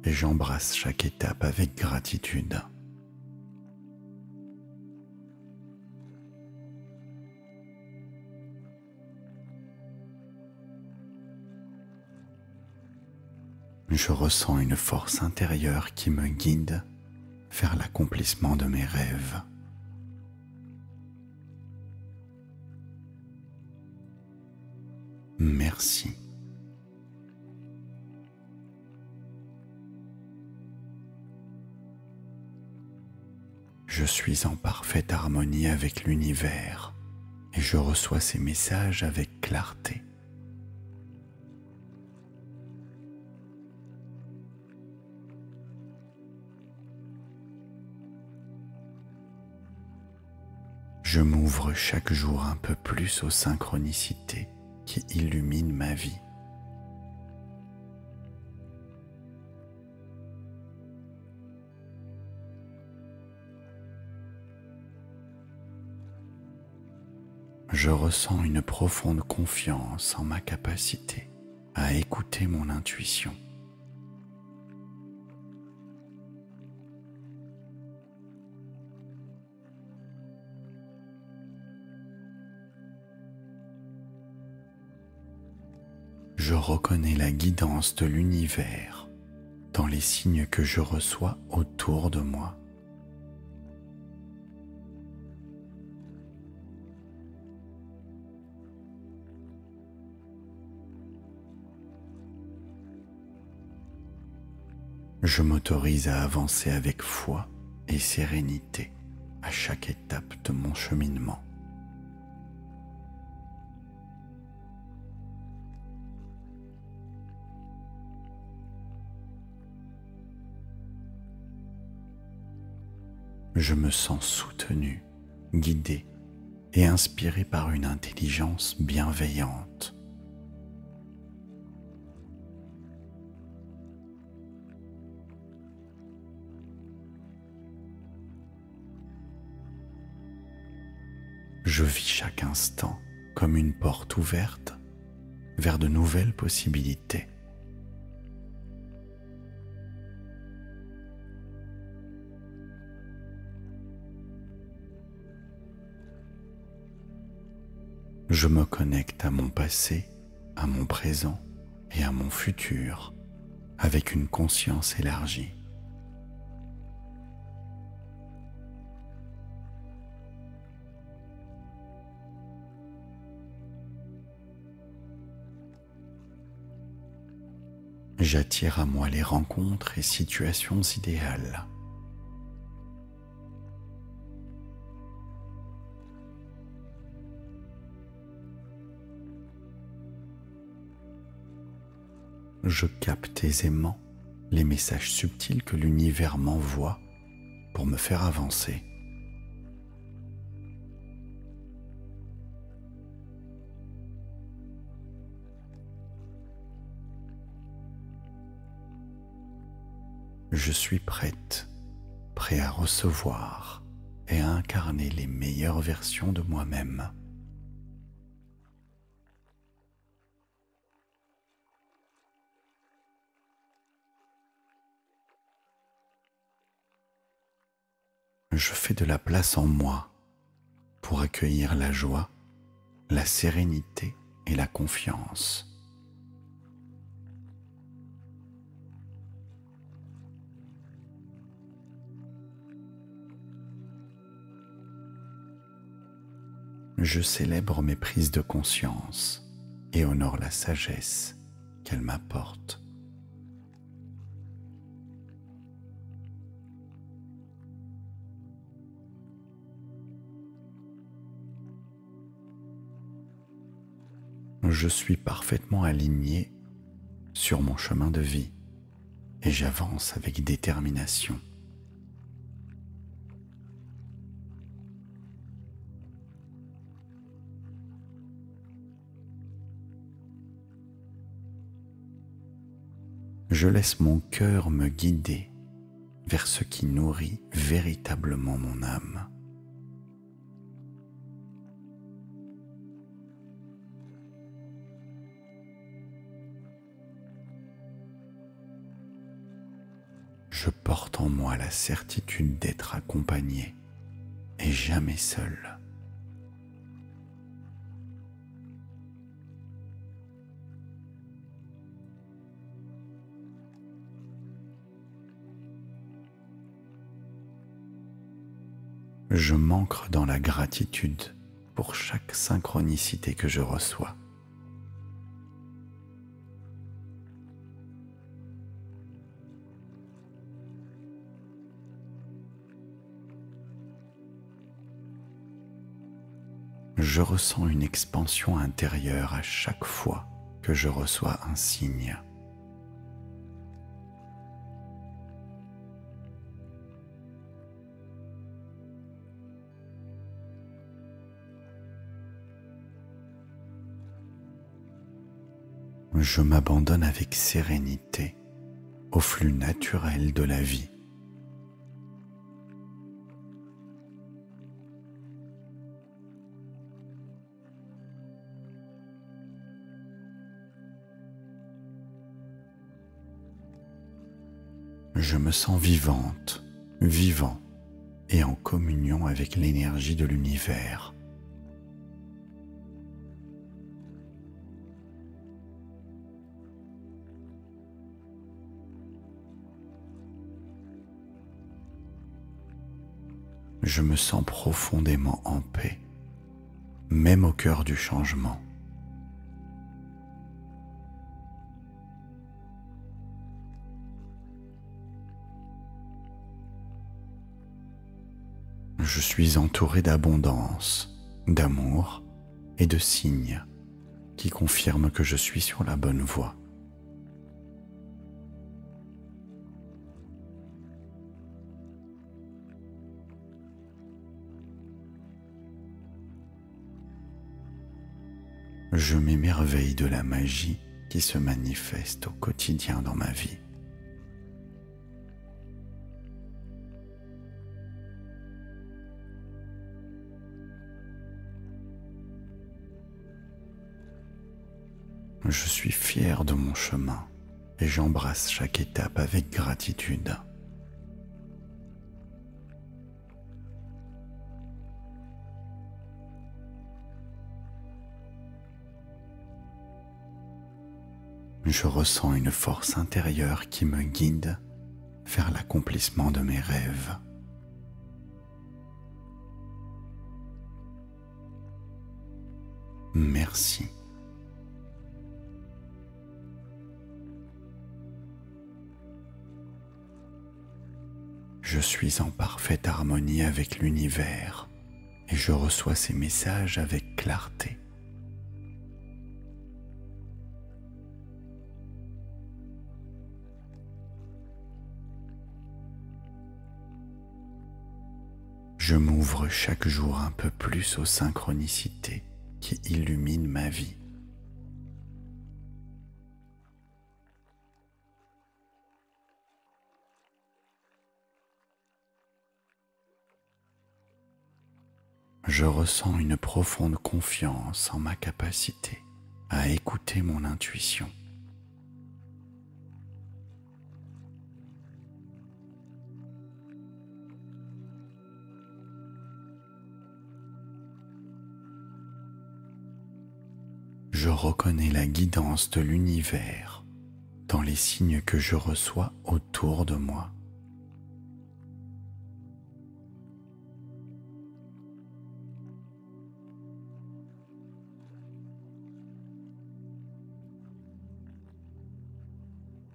et j'embrasse chaque étape avec gratitude. Je ressens une force intérieure qui me guide vers l'accomplissement de mes rêves. Merci. Je suis en parfaite harmonie avec l'univers et je reçois ces messages avec clarté. Je m'ouvre chaque jour un peu plus aux synchronicités qui illuminent ma vie. Je ressens une profonde confiance en ma capacité à écouter mon intuition. Je reconnais la guidance de l'univers dans les signes que je reçois autour de moi. Je m'autorise à avancer avec foi et sérénité à chaque étape de mon cheminement. Je me sens soutenu, guidé et inspiré par une intelligence bienveillante. Je vis chaque instant comme une porte ouverte vers de nouvelles possibilités. Je me connecte à mon passé, à mon présent et à mon futur avec une conscience élargie. J'attire à moi les rencontres et situations idéales. Je capte aisément les messages subtils que l'univers m'envoie pour me faire avancer. Je suis prêt à recevoir et à incarner les meilleures versions de moi-même. Je fais de la place en moi pour accueillir la joie, la sérénité et la confiance. Je célèbre mes prises de conscience et honore la sagesse qu'elles m'apportent. Je suis parfaitement aligné sur mon chemin de vie et j'avance avec détermination. Je laisse mon cœur me guider vers ce qui nourrit véritablement mon âme. Je porte en moi la certitude d'être accompagné et jamais seul. Je m'ancre dans la gratitude pour chaque synchronicité que je reçois. Je ressens une expansion intérieure à chaque fois que je reçois un signe. Je m'abandonne avec sérénité au flux naturel de la vie. Je me sens vivante, vivant et en communion avec l'énergie de l'univers. Je me sens profondément en paix, même au cœur du changement. Je suis entouré d'abondance, d'amour et de signes qui confirment que je suis sur la bonne voie. Je m'émerveille de la magie qui se manifeste au quotidien dans ma vie. Je suis fier de mon chemin et j'embrasse chaque étape avec gratitude. Je ressens une force intérieure qui me guide vers l'accomplissement de mes rêves. Merci. Je suis en parfaite harmonie avec l'univers et je reçois ces messages avec clarté. Je m'ouvre chaque jour un peu plus aux synchronicités qui illuminent ma vie. Je ressens une profonde confiance en ma capacité à écouter mon intuition. Je reconnais la guidance de l'univers dans les signes que je reçois autour de moi.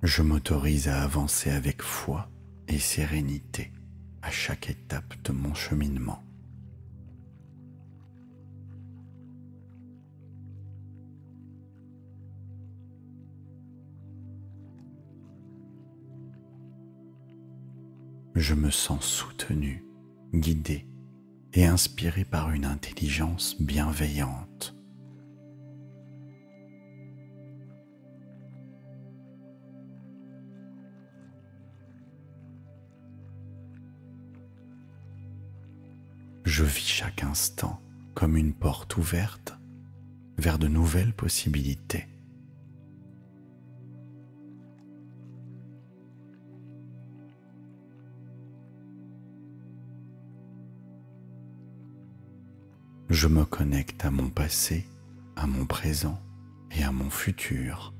Je m'autorise à avancer avec foi et sérénité à chaque étape de mon cheminement. Je me sens soutenu, guidé et inspiré par une intelligence bienveillante. Je vis chaque instant comme une porte ouverte vers de nouvelles possibilités. Je me connecte à mon passé, à mon présent et à mon futur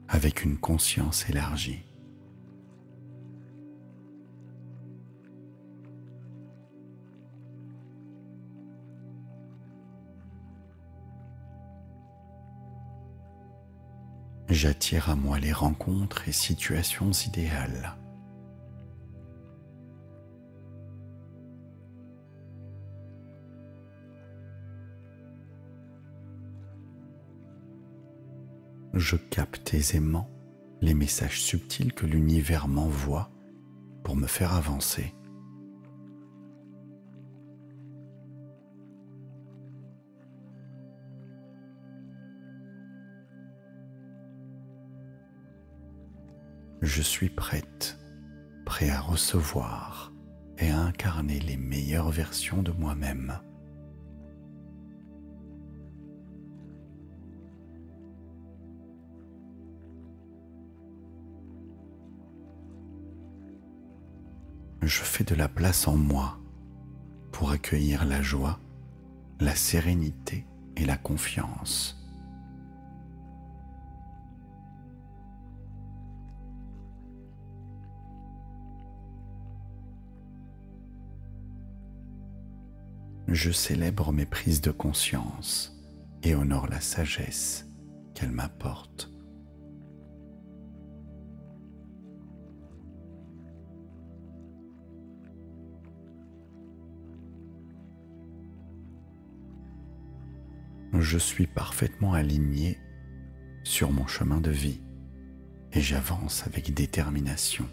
avec une conscience élargie. J'attire à moi les rencontres et situations idéales. Je capte aisément les messages subtils que l'univers m'envoie pour me faire avancer. Je suis prêt à recevoir et à incarner les meilleures versions de moi-même. Je fais de la place en moi pour accueillir la joie, la sérénité et la confiance. Je célèbre mes prises de conscience et honore la sagesse qu'elles m'apportent. Je suis parfaitement aligné sur mon chemin de vie et j'avance avec détermination.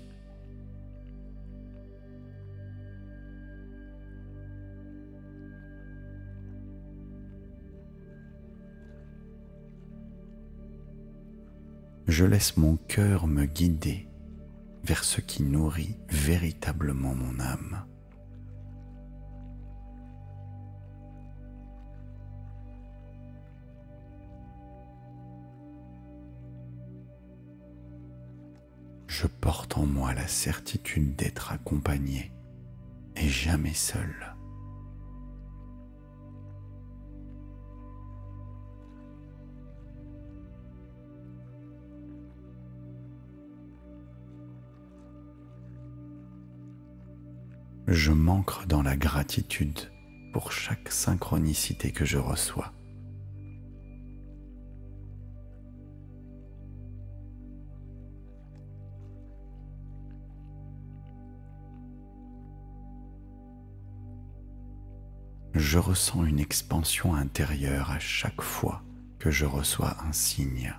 Je laisse mon cœur me guider vers ce qui nourrit véritablement mon âme. Je porte en moi la certitude d'être accompagné et jamais seul. Je m'ancre dans la gratitude pour chaque synchronicité que je reçois. Je ressens une expansion intérieure à chaque fois que je reçois un signe.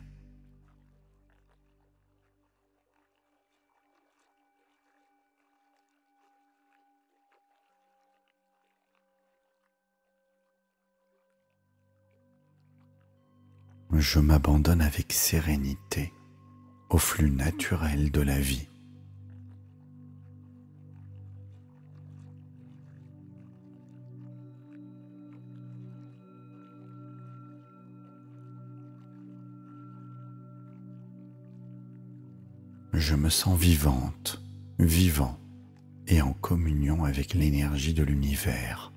Je m'abandonne avec sérénité au flux naturel de la vie. Je me sens vivante, vivant et en communion avec l'énergie de l'univers.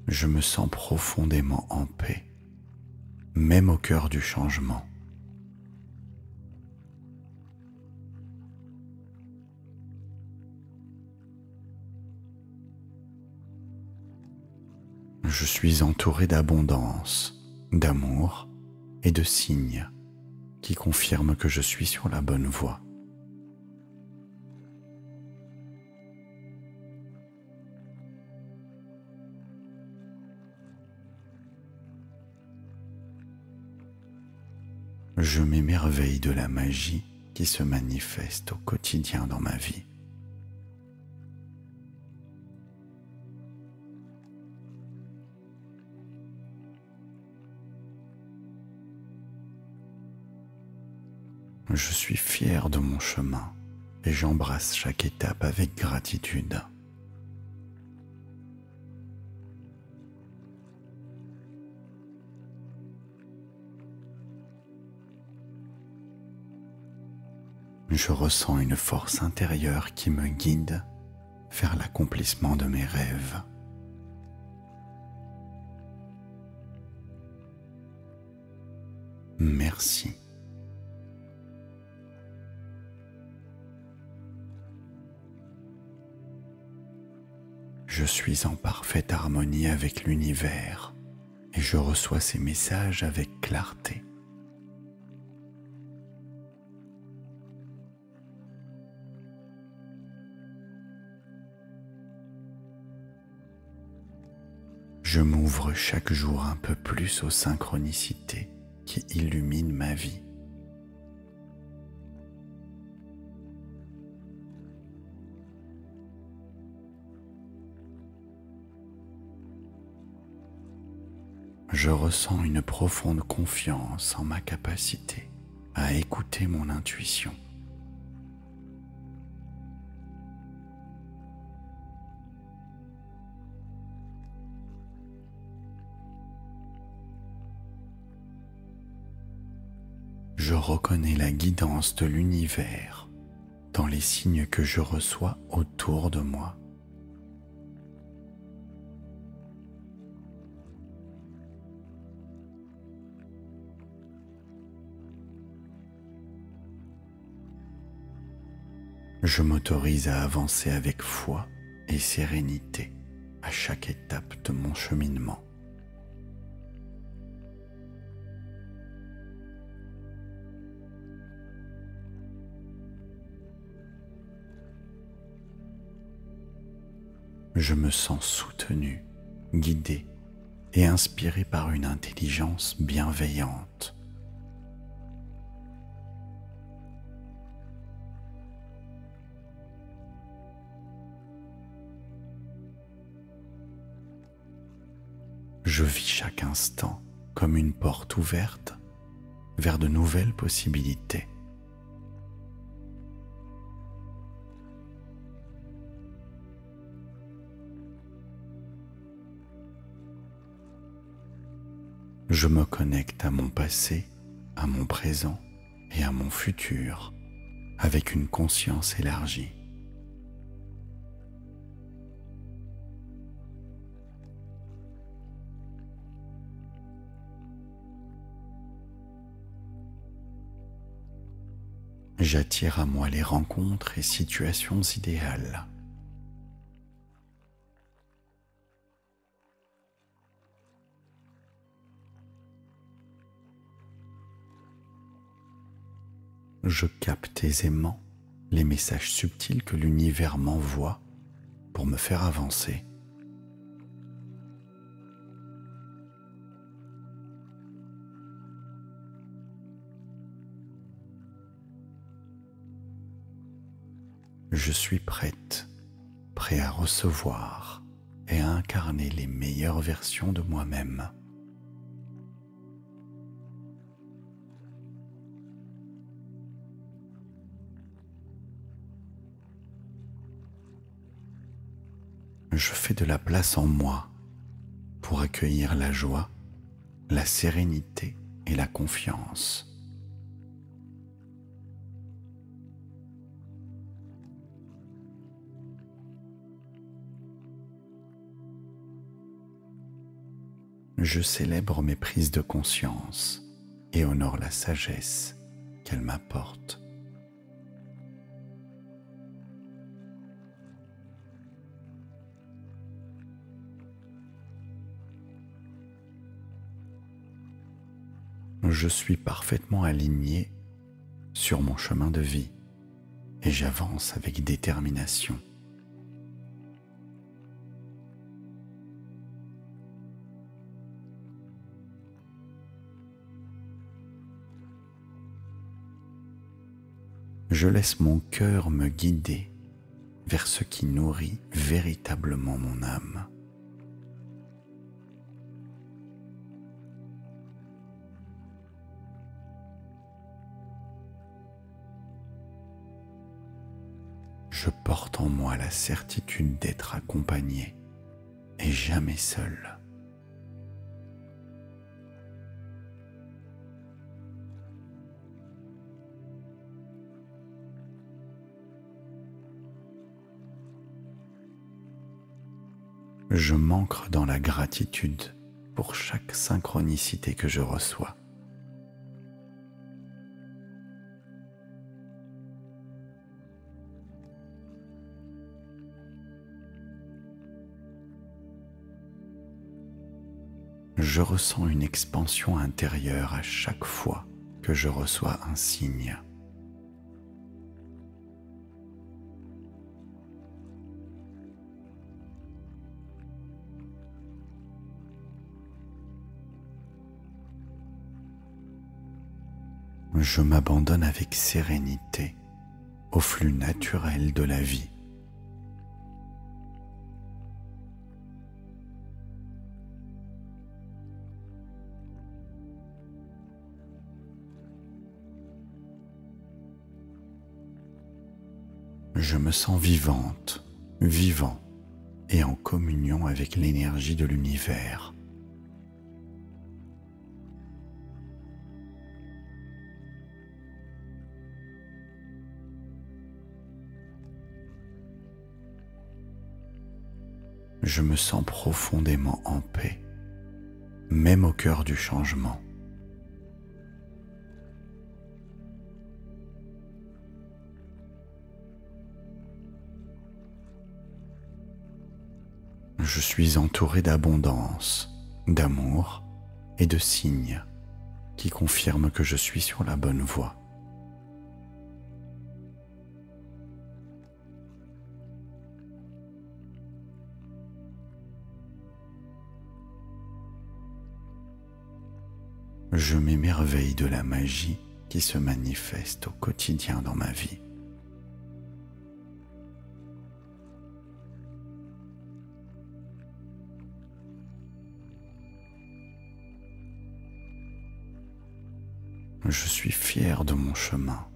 Je me sens profondément en paix, même au cœur du changement. Je suis entouré d'abondance, d'amour et de signes qui confirment que je suis sur la bonne voie. Je m'émerveille de la magie qui se manifeste au quotidien dans ma vie. Je suis fier de mon chemin et j'embrasse chaque étape avec gratitude. Je ressens une force intérieure qui me guide vers l'accomplissement de mes rêves. Merci. Je suis en parfaite harmonie avec l'univers et je reçois ces messages avec clarté. Je m'ouvre chaque jour un peu plus aux synchronicités qui illuminent ma vie. Je ressens une profonde confiance en ma capacité à écouter mon intuition. Je reconnais la guidance de l'univers dans les signes que je reçois autour de moi. Je m'autorise à avancer avec foi et sérénité à chaque étape de mon cheminement. Je me sens soutenu, guidé et inspiré par une intelligence bienveillante. Je vis chaque instant comme une porte ouverte vers de nouvelles possibilités. Je me connecte à mon passé, à mon présent et à mon futur avec une conscience élargie. J'attire à moi les rencontres et situations idéales. Je capte aisément les messages subtils que l'univers m'envoie pour me faire avancer. Je suis prête, prêt à recevoir et à incarner les meilleures versions de moi-même. Je fais de la place en moi pour accueillir la joie, la sérénité et la confiance. Je célèbre mes prises de conscience et honore la sagesse qu'elles m'apportent. Je suis parfaitement aligné sur mon chemin de vie et j'avance avec détermination. Je laisse mon cœur me guider vers ce qui nourrit véritablement mon âme. Je porte en moi la certitude d'être accompagné et jamais seul. Je m'ancre dans la gratitude pour chaque synchronicité que je reçois. Je ressens une expansion intérieure à chaque fois que je reçois un signe. Je m'abandonne avec sérénité au flux naturel de la vie. Je me sens vivante, vivant et en communion avec l'énergie de l'univers. Je me sens profondément en paix, même au cœur du changement. Je suis entouré d'abondance, d'amour et de signes qui confirment que je suis sur la bonne voie. Je m'émerveille de la magie qui se manifeste au quotidien dans ma vie. Je suis fier de mon chemin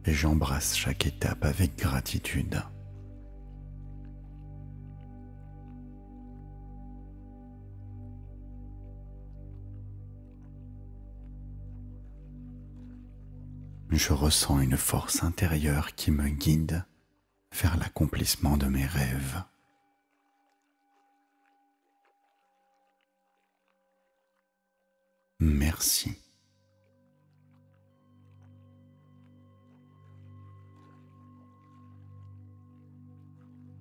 et j'embrasse chaque étape avec gratitude. Je ressens une force intérieure qui me guide vers l'accomplissement de mes rêves. Merci.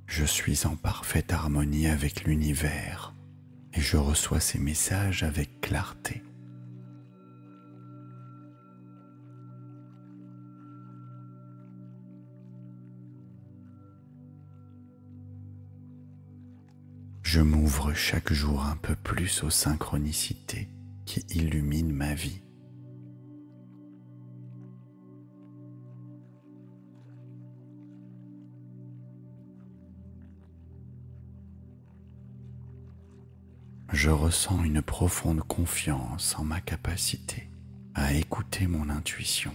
Je suis en parfaite harmonie avec l'univers et je reçois ces messages avec clarté. Je m'ouvre chaque jour un peu plus aux synchronicités qui illuminent ma vie. Je ressens une profonde confiance en ma capacité à écouter mon intuition.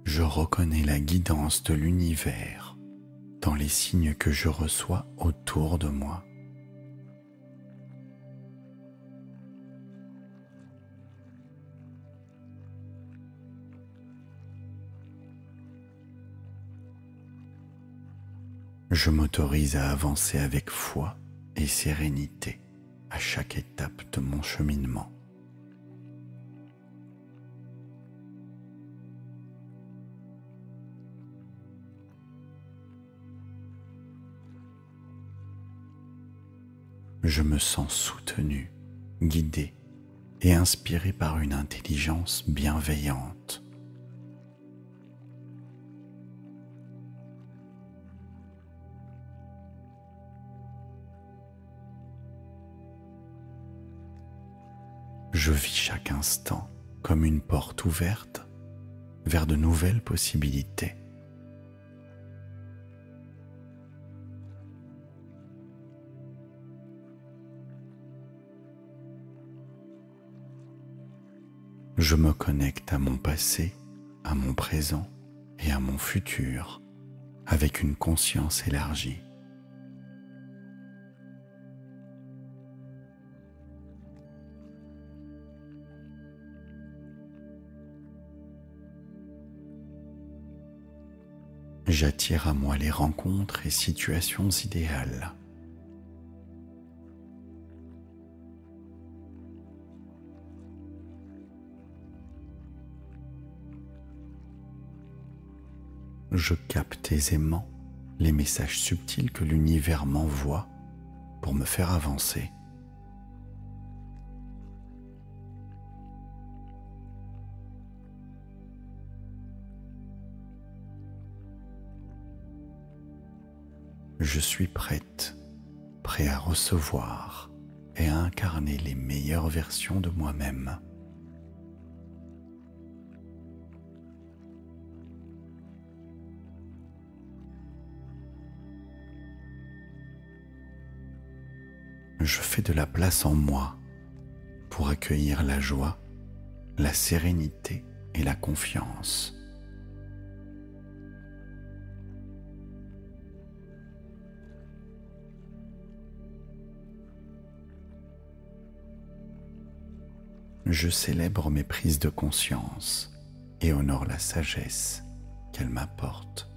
Je reconnais la guidance de l'univers dans les signes que je reçois autour de moi. Je m'autorise à avancer avec foi et sérénité à chaque étape de mon cheminement. Je me sens soutenu, guidé et inspiré par une intelligence bienveillante. Je vis chaque instant comme une porte ouverte vers de nouvelles possibilités. Je me connecte à mon passé, à mon présent et à mon futur avec une conscience élargie. J'attire à moi les rencontres et situations idéales. je capte aisément les messages subtils que l'univers m'envoie pour me faire avancer. Je suis prêt à recevoir et à incarner les meilleures versions de moi-même. Je fais de la place en moi pour accueillir la joie, la sérénité et la confiance. Je célèbre mes prises de conscience et honore la sagesse qu'elles m'apportent.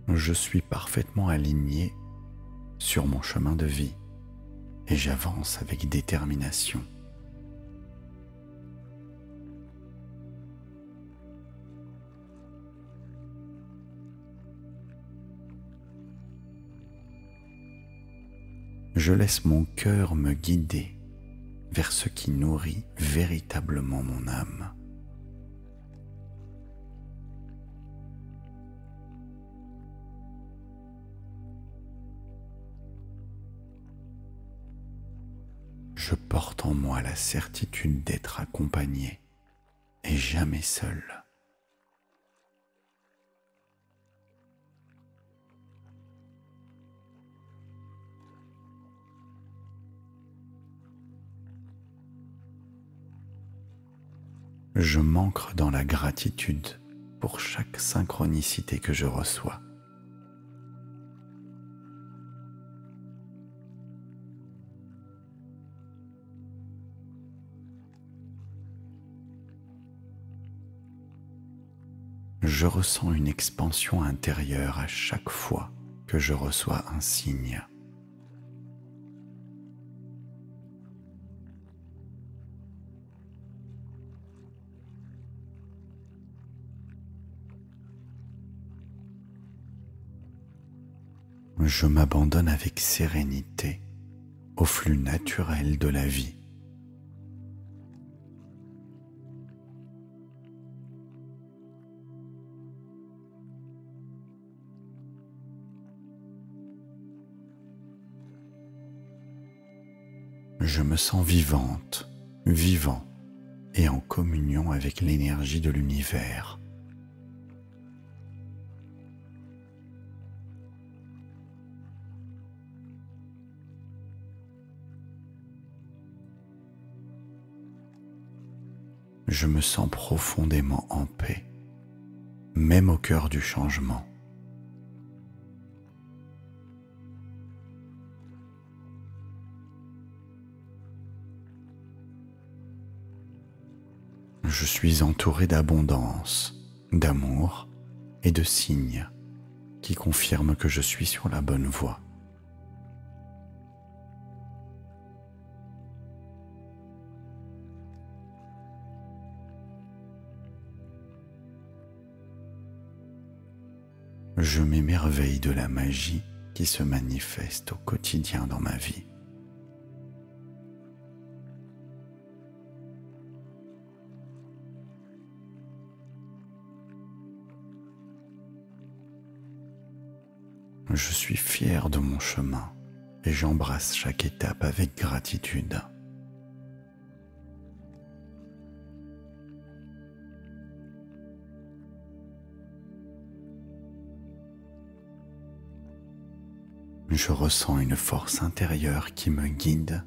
Je suis parfaitement aligné sur mon chemin de vie et j'avance avec détermination. Je laisse mon cœur me guider vers ce qui nourrit véritablement mon âme. Je porte en moi la certitude d'être accompagné et jamais seul. Je m'ancre dans la gratitude pour chaque synchronicité que je reçois. Je ressens une expansion intérieure à chaque fois que je reçois un signe. Je m'abandonne avec sérénité au flux naturel de la vie. Je me sens vivante, vivant et en communion avec l'énergie de l'univers. Je me sens profondément en paix, même au cœur du changement. Je suis entouré d'abondance, d'amour et de signes qui confirment que je suis sur la bonne voie. Je m'émerveille de la magie qui se manifeste au quotidien dans ma vie. Je suis fier de mon chemin et j'embrasse chaque étape avec gratitude. Je ressens une force intérieure qui me guide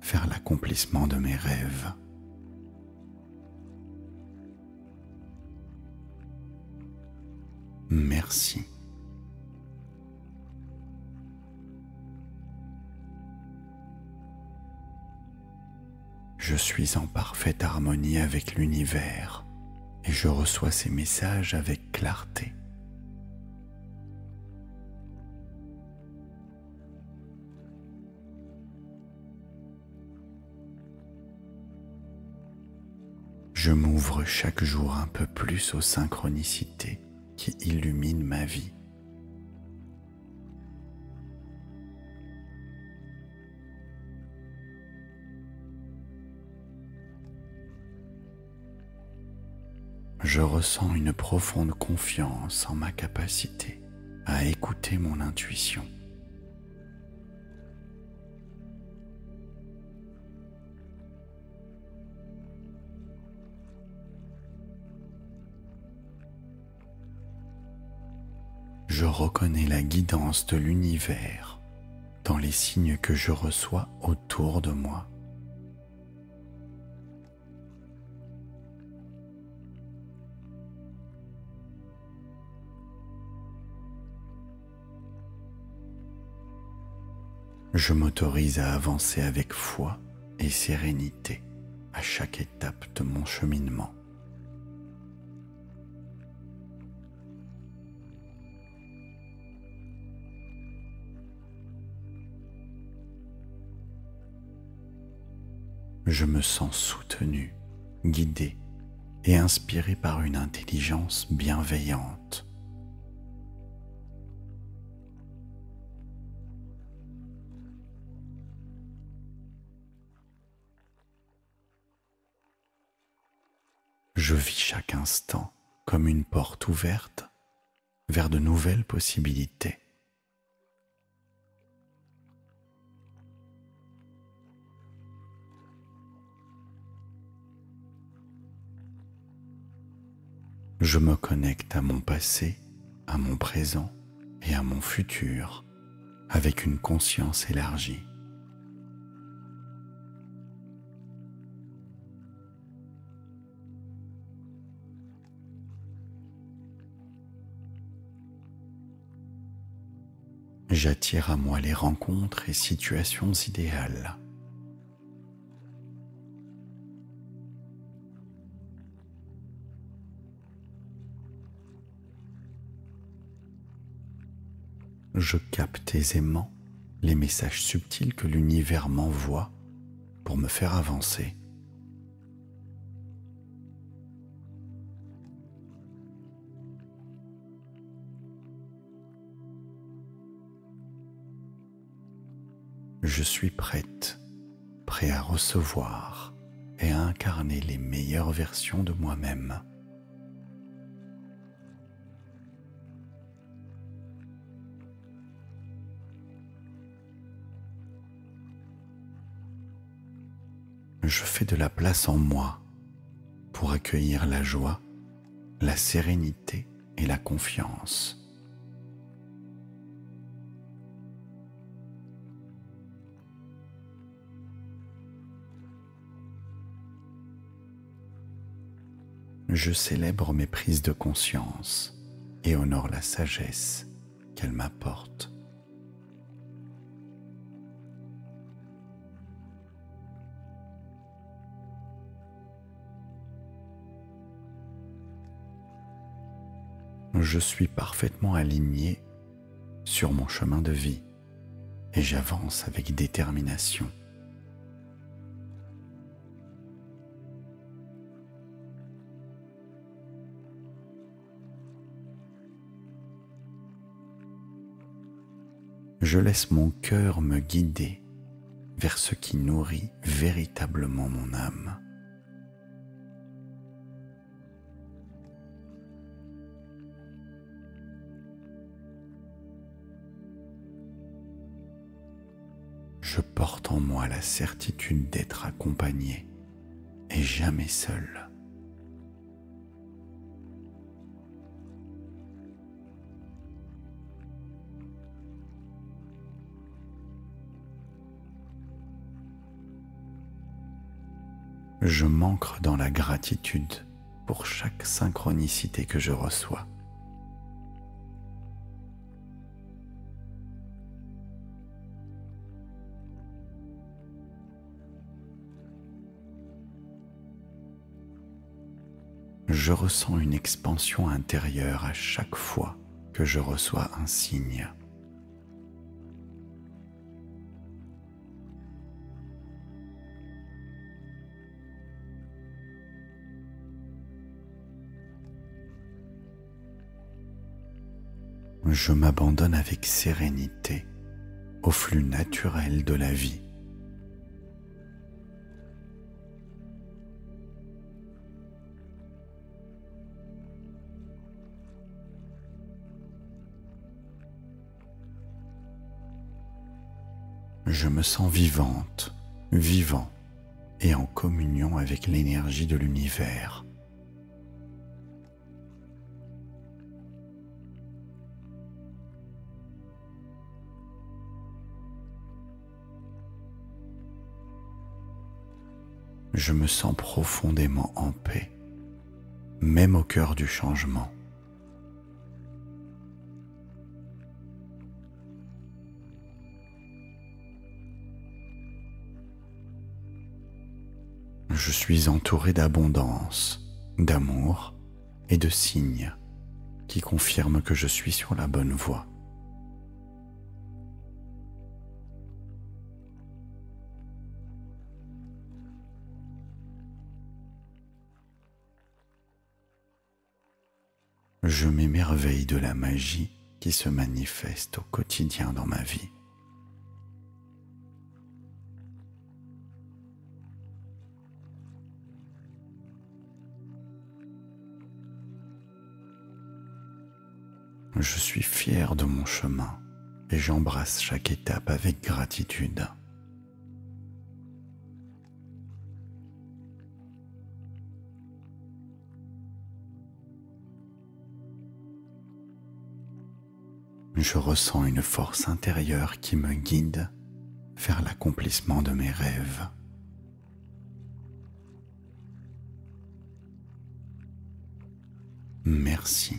vers l'accomplissement de mes rêves. Merci. Je suis en parfaite harmonie avec l'univers et je reçois ces messages avec clarté. Je m'ouvre chaque jour un peu plus aux synchronicités qui illuminent ma vie. Je ressens une profonde confiance en ma capacité à écouter mon intuition. Je reconnais la guidance de l'univers dans les signes que je reçois autour de moi. Je m'autorise à avancer avec foi et sérénité à chaque étape de mon cheminement. Je me sens soutenu, guidé et inspiré par une intelligence bienveillante. Je vis chaque instant comme une porte ouverte vers de nouvelles possibilités. Je me connecte à mon passé, à mon présent et à mon futur avec une conscience élargie. J'attire à moi les rencontres et situations idéales. Je capte aisément les messages subtils que l'univers m'envoie pour me faire avancer. Je suis prêt à recevoir et à incarner les meilleures versions de moi-même. Je fais de la place en moi pour accueillir la joie, la sérénité et la confiance. Je célèbre mes prises de conscience et honore la sagesse qu'elles m'apportent. Je suis parfaitement aligné sur mon chemin de vie et j'avance avec détermination. Je laisse mon cœur me guider vers ce qui nourrit véritablement mon âme. Je porte en moi la certitude d'être accompagné et jamais seul. Je m'ancre dans la gratitude pour chaque synchronicité que je reçois. Je ressens une expansion intérieure à chaque fois que je reçois un signe. Je m'abandonne avec sérénité au flux naturel de la vie. Je me sens vivante, vivant et en communion avec l'énergie de l'univers. Je me sens profondément en paix, même au cœur du changement. Je suis entouré d'abondance, d'amour et de signes qui confirment que je suis sur la bonne voie. Je m'émerveille de la magie qui se manifeste au quotidien dans ma vie. Je suis fier de mon chemin et j'embrasse chaque étape avec gratitude. Je ressens une force intérieure qui me guide vers l'accomplissement de mes rêves. Merci.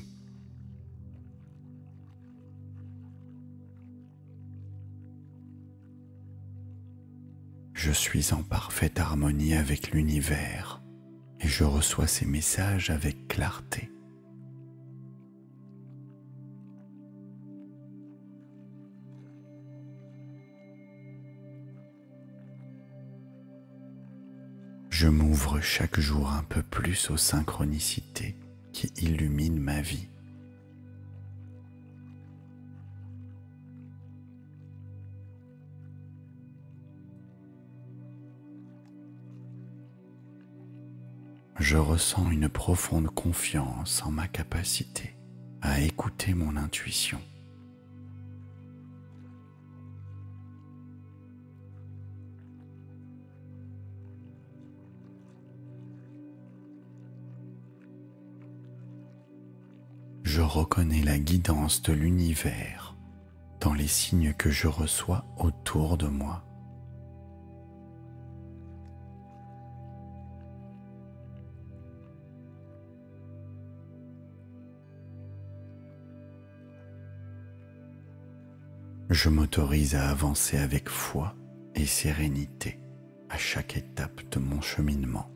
Je suis en parfaite harmonie avec l'univers et je reçois ces messages avec clarté. Je m'ouvre chaque jour un peu plus aux synchronicités qui illuminent ma vie. Je ressens une profonde confiance en ma capacité à écouter mon intuition. Je reconnais la guidance de l'univers dans les signes que je reçois autour de moi. Je m'autorise à avancer avec foi et sérénité à chaque étape de mon cheminement.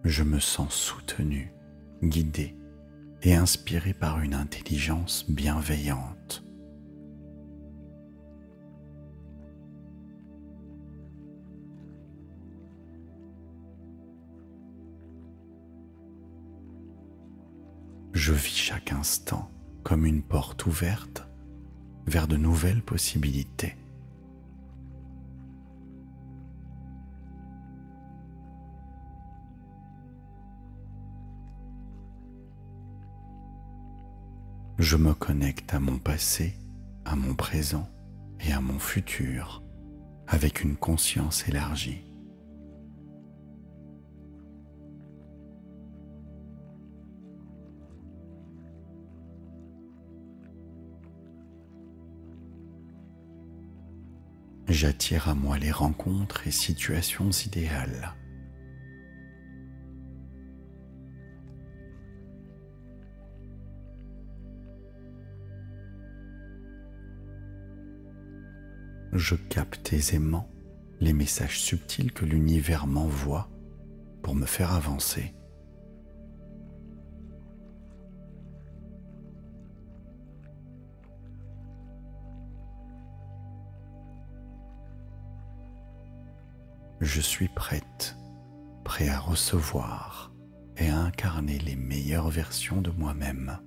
Je me sens soutenu, guidé et inspiré par une intelligence bienveillante. Je vis chaque instant comme une porte ouverte vers de nouvelles possibilités. Je me connecte à mon passé, à mon présent et à mon futur avec une conscience élargie. J'attire à moi les rencontres et situations idéales. Je capte aisément les messages subtils que l'univers m'envoie pour me faire avancer. Je suis prête, prêt à recevoir et à incarner les meilleures versions de moi-même.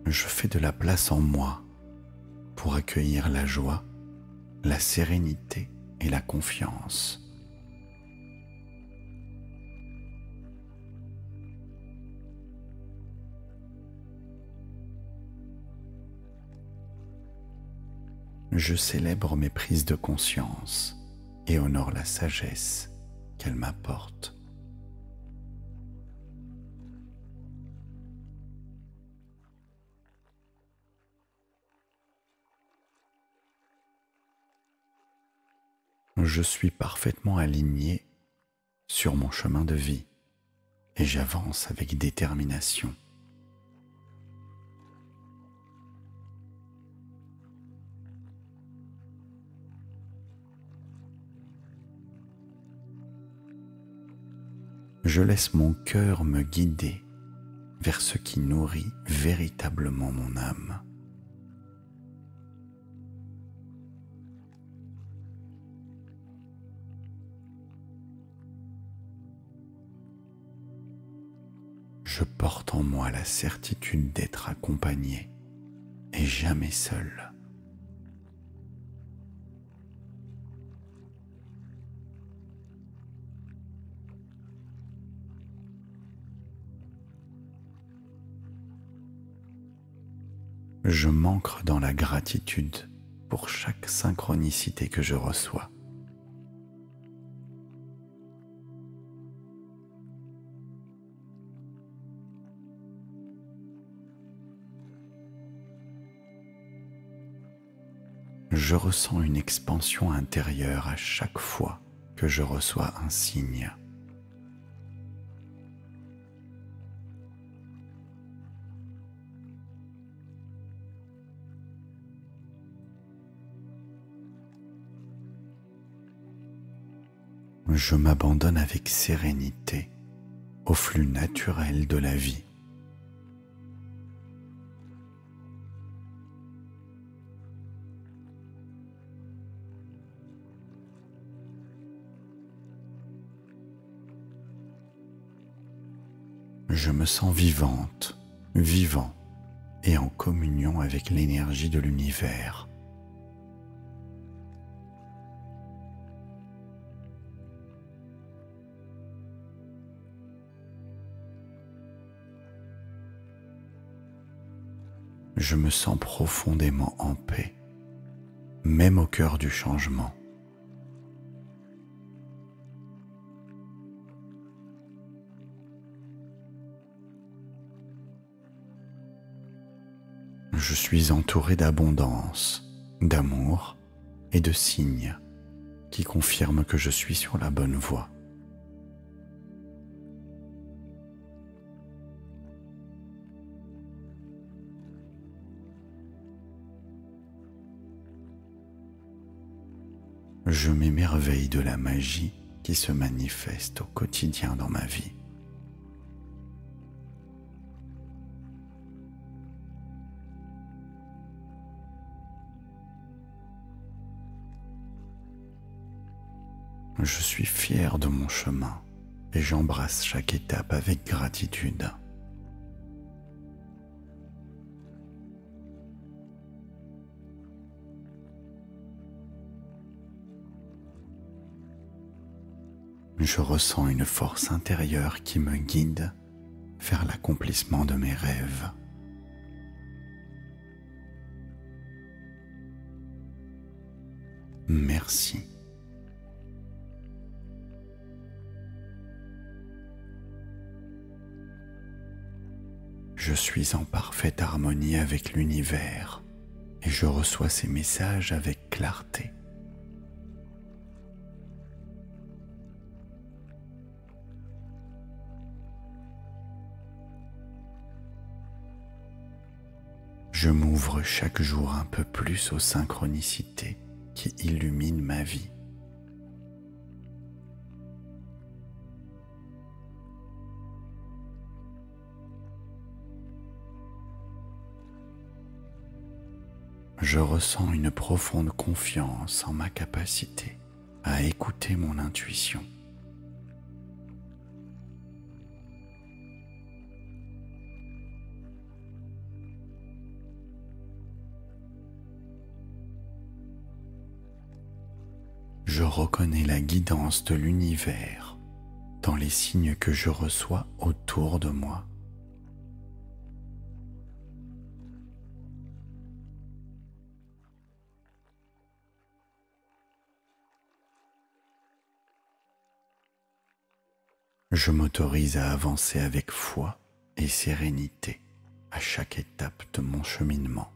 Je fais de la place en moi pour accueillir la joie, la sérénité et la confiance. Je célèbre mes prises de conscience et honore la sagesse qu'elles m'apportent. Je suis parfaitement aligné sur mon chemin de vie et j'avance avec détermination. Je laisse mon cœur me guider vers ce qui nourrit véritablement mon âme. Je porte en moi la certitude d'être accompagné et jamais seul. Je m'ancre dans la gratitude pour chaque synchronicité que je reçois. Je ressens une expansion intérieure à chaque fois que je reçois un signe. Je m'abandonne avec sérénité au flux naturel de la vie. Je me sens vivante, vivant et en communion avec l'énergie de l'univers. Je me sens profondément en paix, même au cœur du changement. Je suis entouré d'abondance, d'amour et de signes qui confirment que je suis sur la bonne voie. Je m'émerveille de la magie qui se manifeste au quotidien dans ma vie. Je suis fier de mon chemin et j'embrasse chaque étape avec gratitude. Je ressens une force intérieure qui me guide vers l'accomplissement de mes rêves. Merci. Je suis en parfaite harmonie avec l'univers et je reçois ces messages avec clarté. Je m'ouvre chaque jour un peu plus aux synchronicités qui illuminent ma vie. je ressens une profonde confiance en ma capacité à écouter mon intuition. Je reconnais la guidance de l'univers dans les signes que je reçois autour de moi. Je m'autorise à avancer avec foi et sérénité à chaque étape de mon cheminement.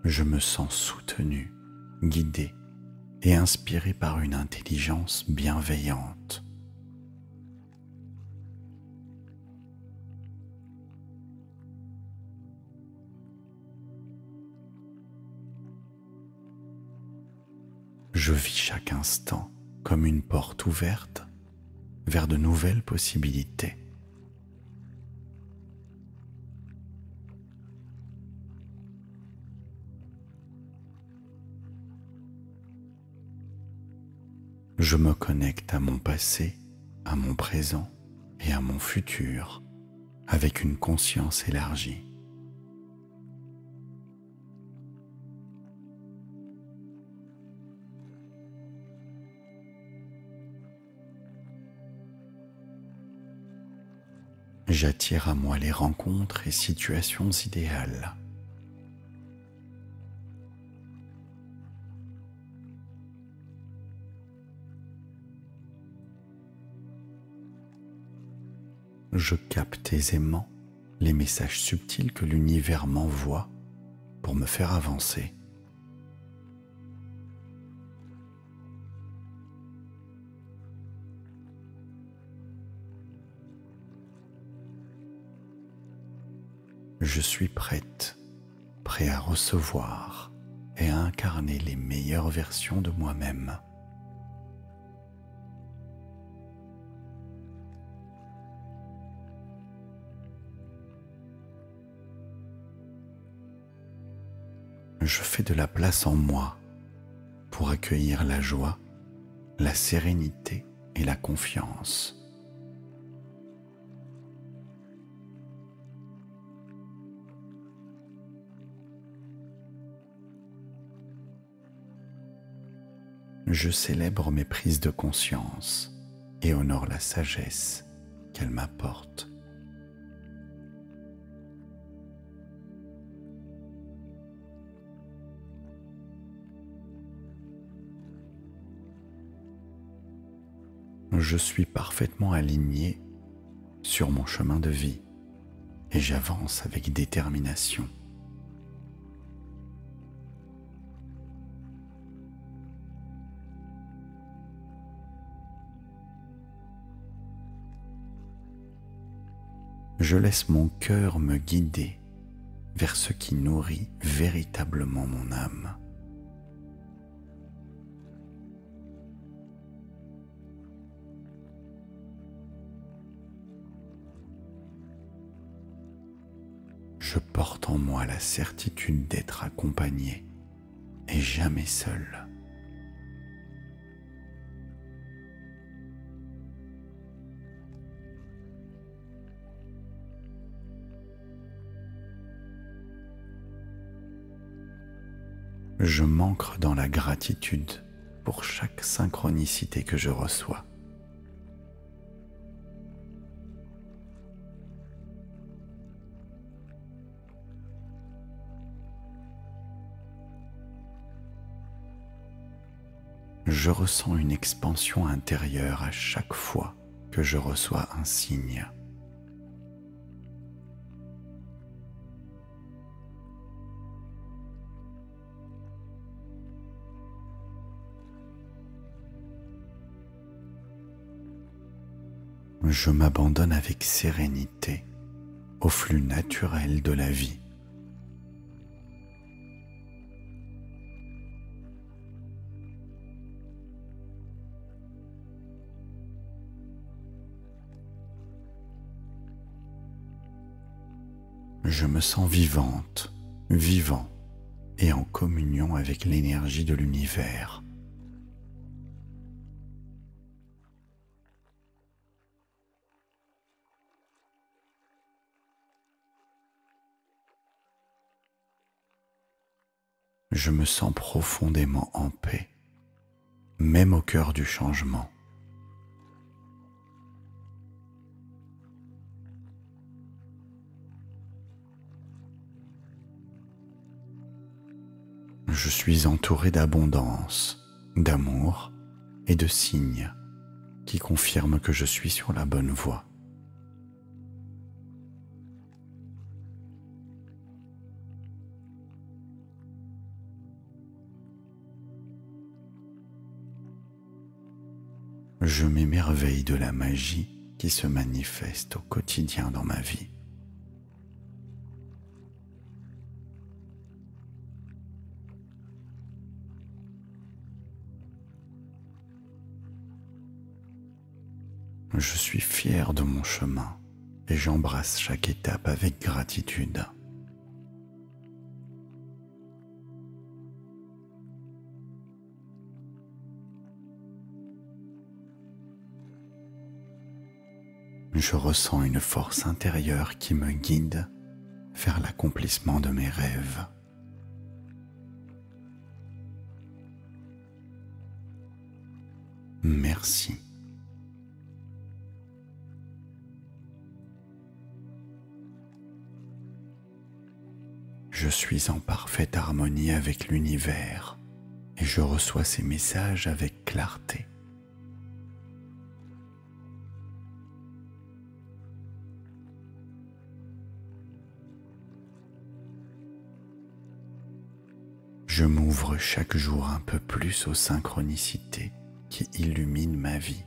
Je me sens soutenu, guidé et inspiré par une intelligence bienveillante. Je vis chaque instant comme une porte ouverte vers de nouvelles possibilités. Je me connecte à mon passé, à mon présent et à mon futur avec une conscience élargie. J'attire à moi les rencontres et situations idéales. Je capte aisément les messages subtils que l'univers m'envoie pour me faire avancer. Je suis prêt à recevoir et à incarner les meilleures versions de moi-même. Je fais de la place en moi pour accueillir la joie, la sérénité et la confiance. Je célèbre mes prises de conscience et honore la sagesse qu'elles m'apportent. Je suis parfaitement aligné sur mon chemin de vie et j'avance avec détermination. Je laisse mon cœur me guider vers ce qui nourrit véritablement mon âme. Je porte en moi la certitude d'être accompagné et jamais seul. Je m'ancre dans la gratitude pour chaque synchronicité que je reçois. Je ressens une expansion intérieure à chaque fois que je reçois un signe. Je m'abandonne avec sérénité au flux naturel de la vie. Je me sens vivante, vivant et en communion avec l'énergie de l'univers. Je me sens profondément en paix, même au cœur du changement. Je suis entouré d'abondance, d'amour et de signes qui confirment que je suis sur la bonne voie. Je m'émerveille de la magie qui se manifeste au quotidien dans ma vie. Je suis fier de mon chemin et j'embrasse chaque étape avec gratitude. Je ressens une force intérieure qui me guide vers l'accomplissement de mes rêves. Merci. Je suis en parfaite harmonie avec l'univers et je reçois ces messages avec clarté. Je m'ouvre chaque jour un peu plus aux synchronicités qui illuminent ma vie.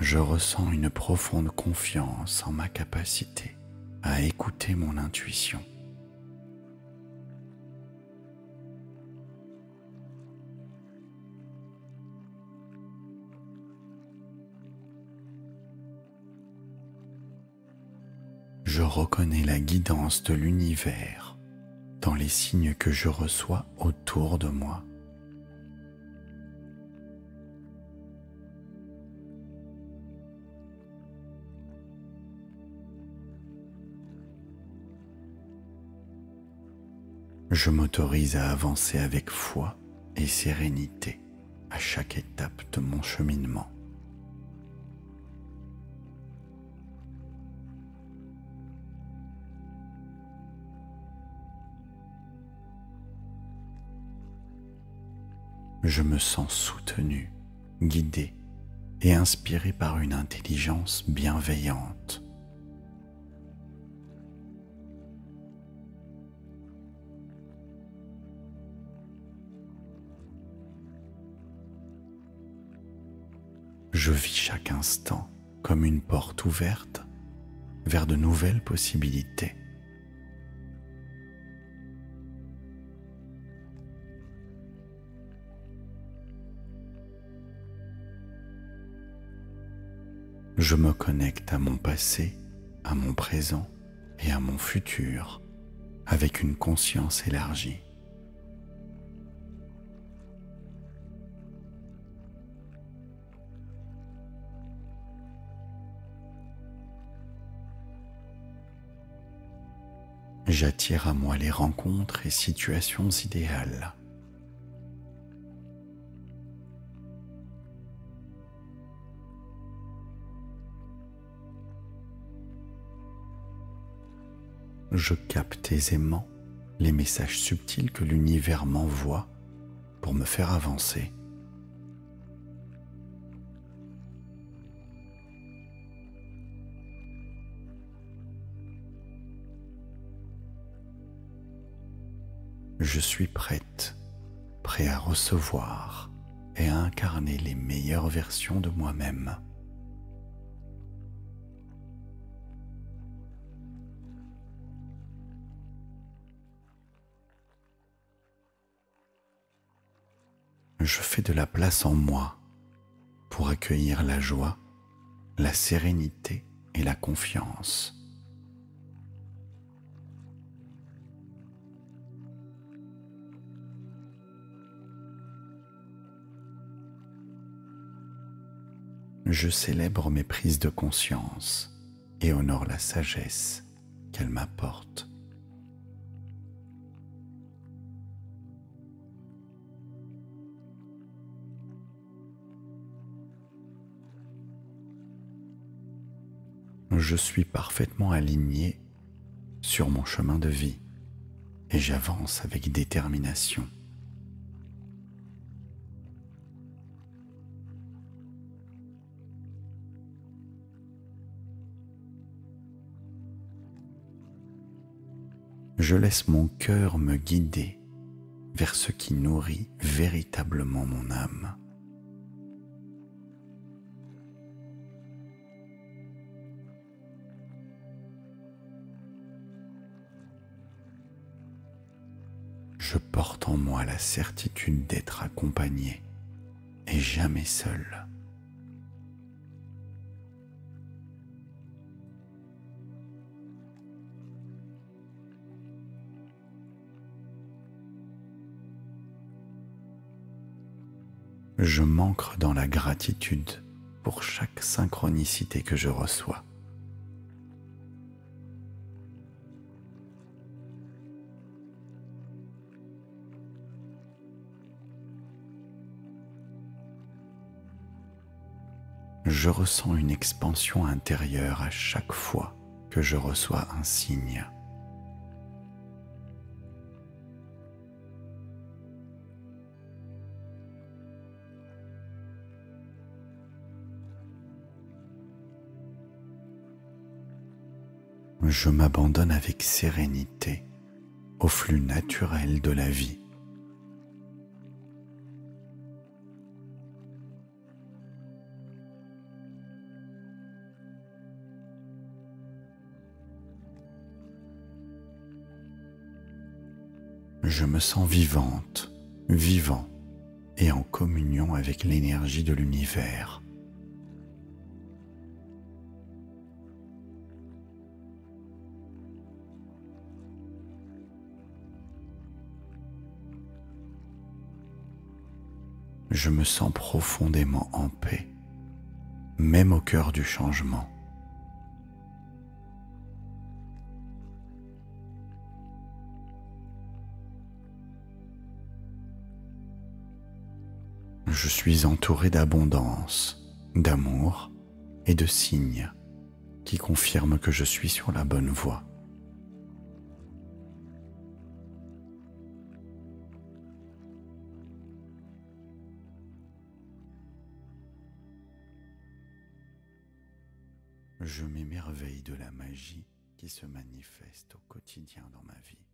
Je ressens une profonde confiance en ma capacité à écouter mon intuition. Je reconnais la guidance de l'univers dans les signes que je reçois autour de moi. Je m'autorise à avancer avec foi et sérénité à chaque étape de mon cheminement. Je me sens soutenu, guidé et inspiré par une intelligence bienveillante. Je vis chaque instant comme une porte ouverte vers de nouvelles possibilités. Je me connecte à mon passé, à mon présent et à mon futur avec une conscience élargie. J'attire à moi les rencontres et situations idéales. Je capte aisément les messages subtils que l'univers m'envoie pour me faire avancer. Je suis prêt à recevoir et à incarner les meilleures versions de moi-même. Je fais de la place en moi pour accueillir la joie, la sérénité et la confiance. Je célèbre mes prises de conscience et honore la sagesse qu'elles m'apportent. Je suis parfaitement aligné sur mon chemin de vie et j'avance avec détermination. Je laisse mon cœur me guider vers ce qui nourrit véritablement mon âme. Je porte en moi la certitude d'être accompagné et jamais seul. Je m'ancre dans la gratitude pour chaque synchronicité que je reçois. Je ressens une expansion intérieure à chaque fois que je reçois un signe. Je m'abandonne avec sérénité au flux naturel de la vie. Je me sens vivante, vivant et en communion avec l'énergie de l'univers. Je me sens profondément en paix, même au cœur du changement. Je suis entouré d'abondance, d'amour et de signes qui confirment que je suis sur la bonne voie. Je m'émerveille de la magie qui se manifeste au quotidien dans ma vie.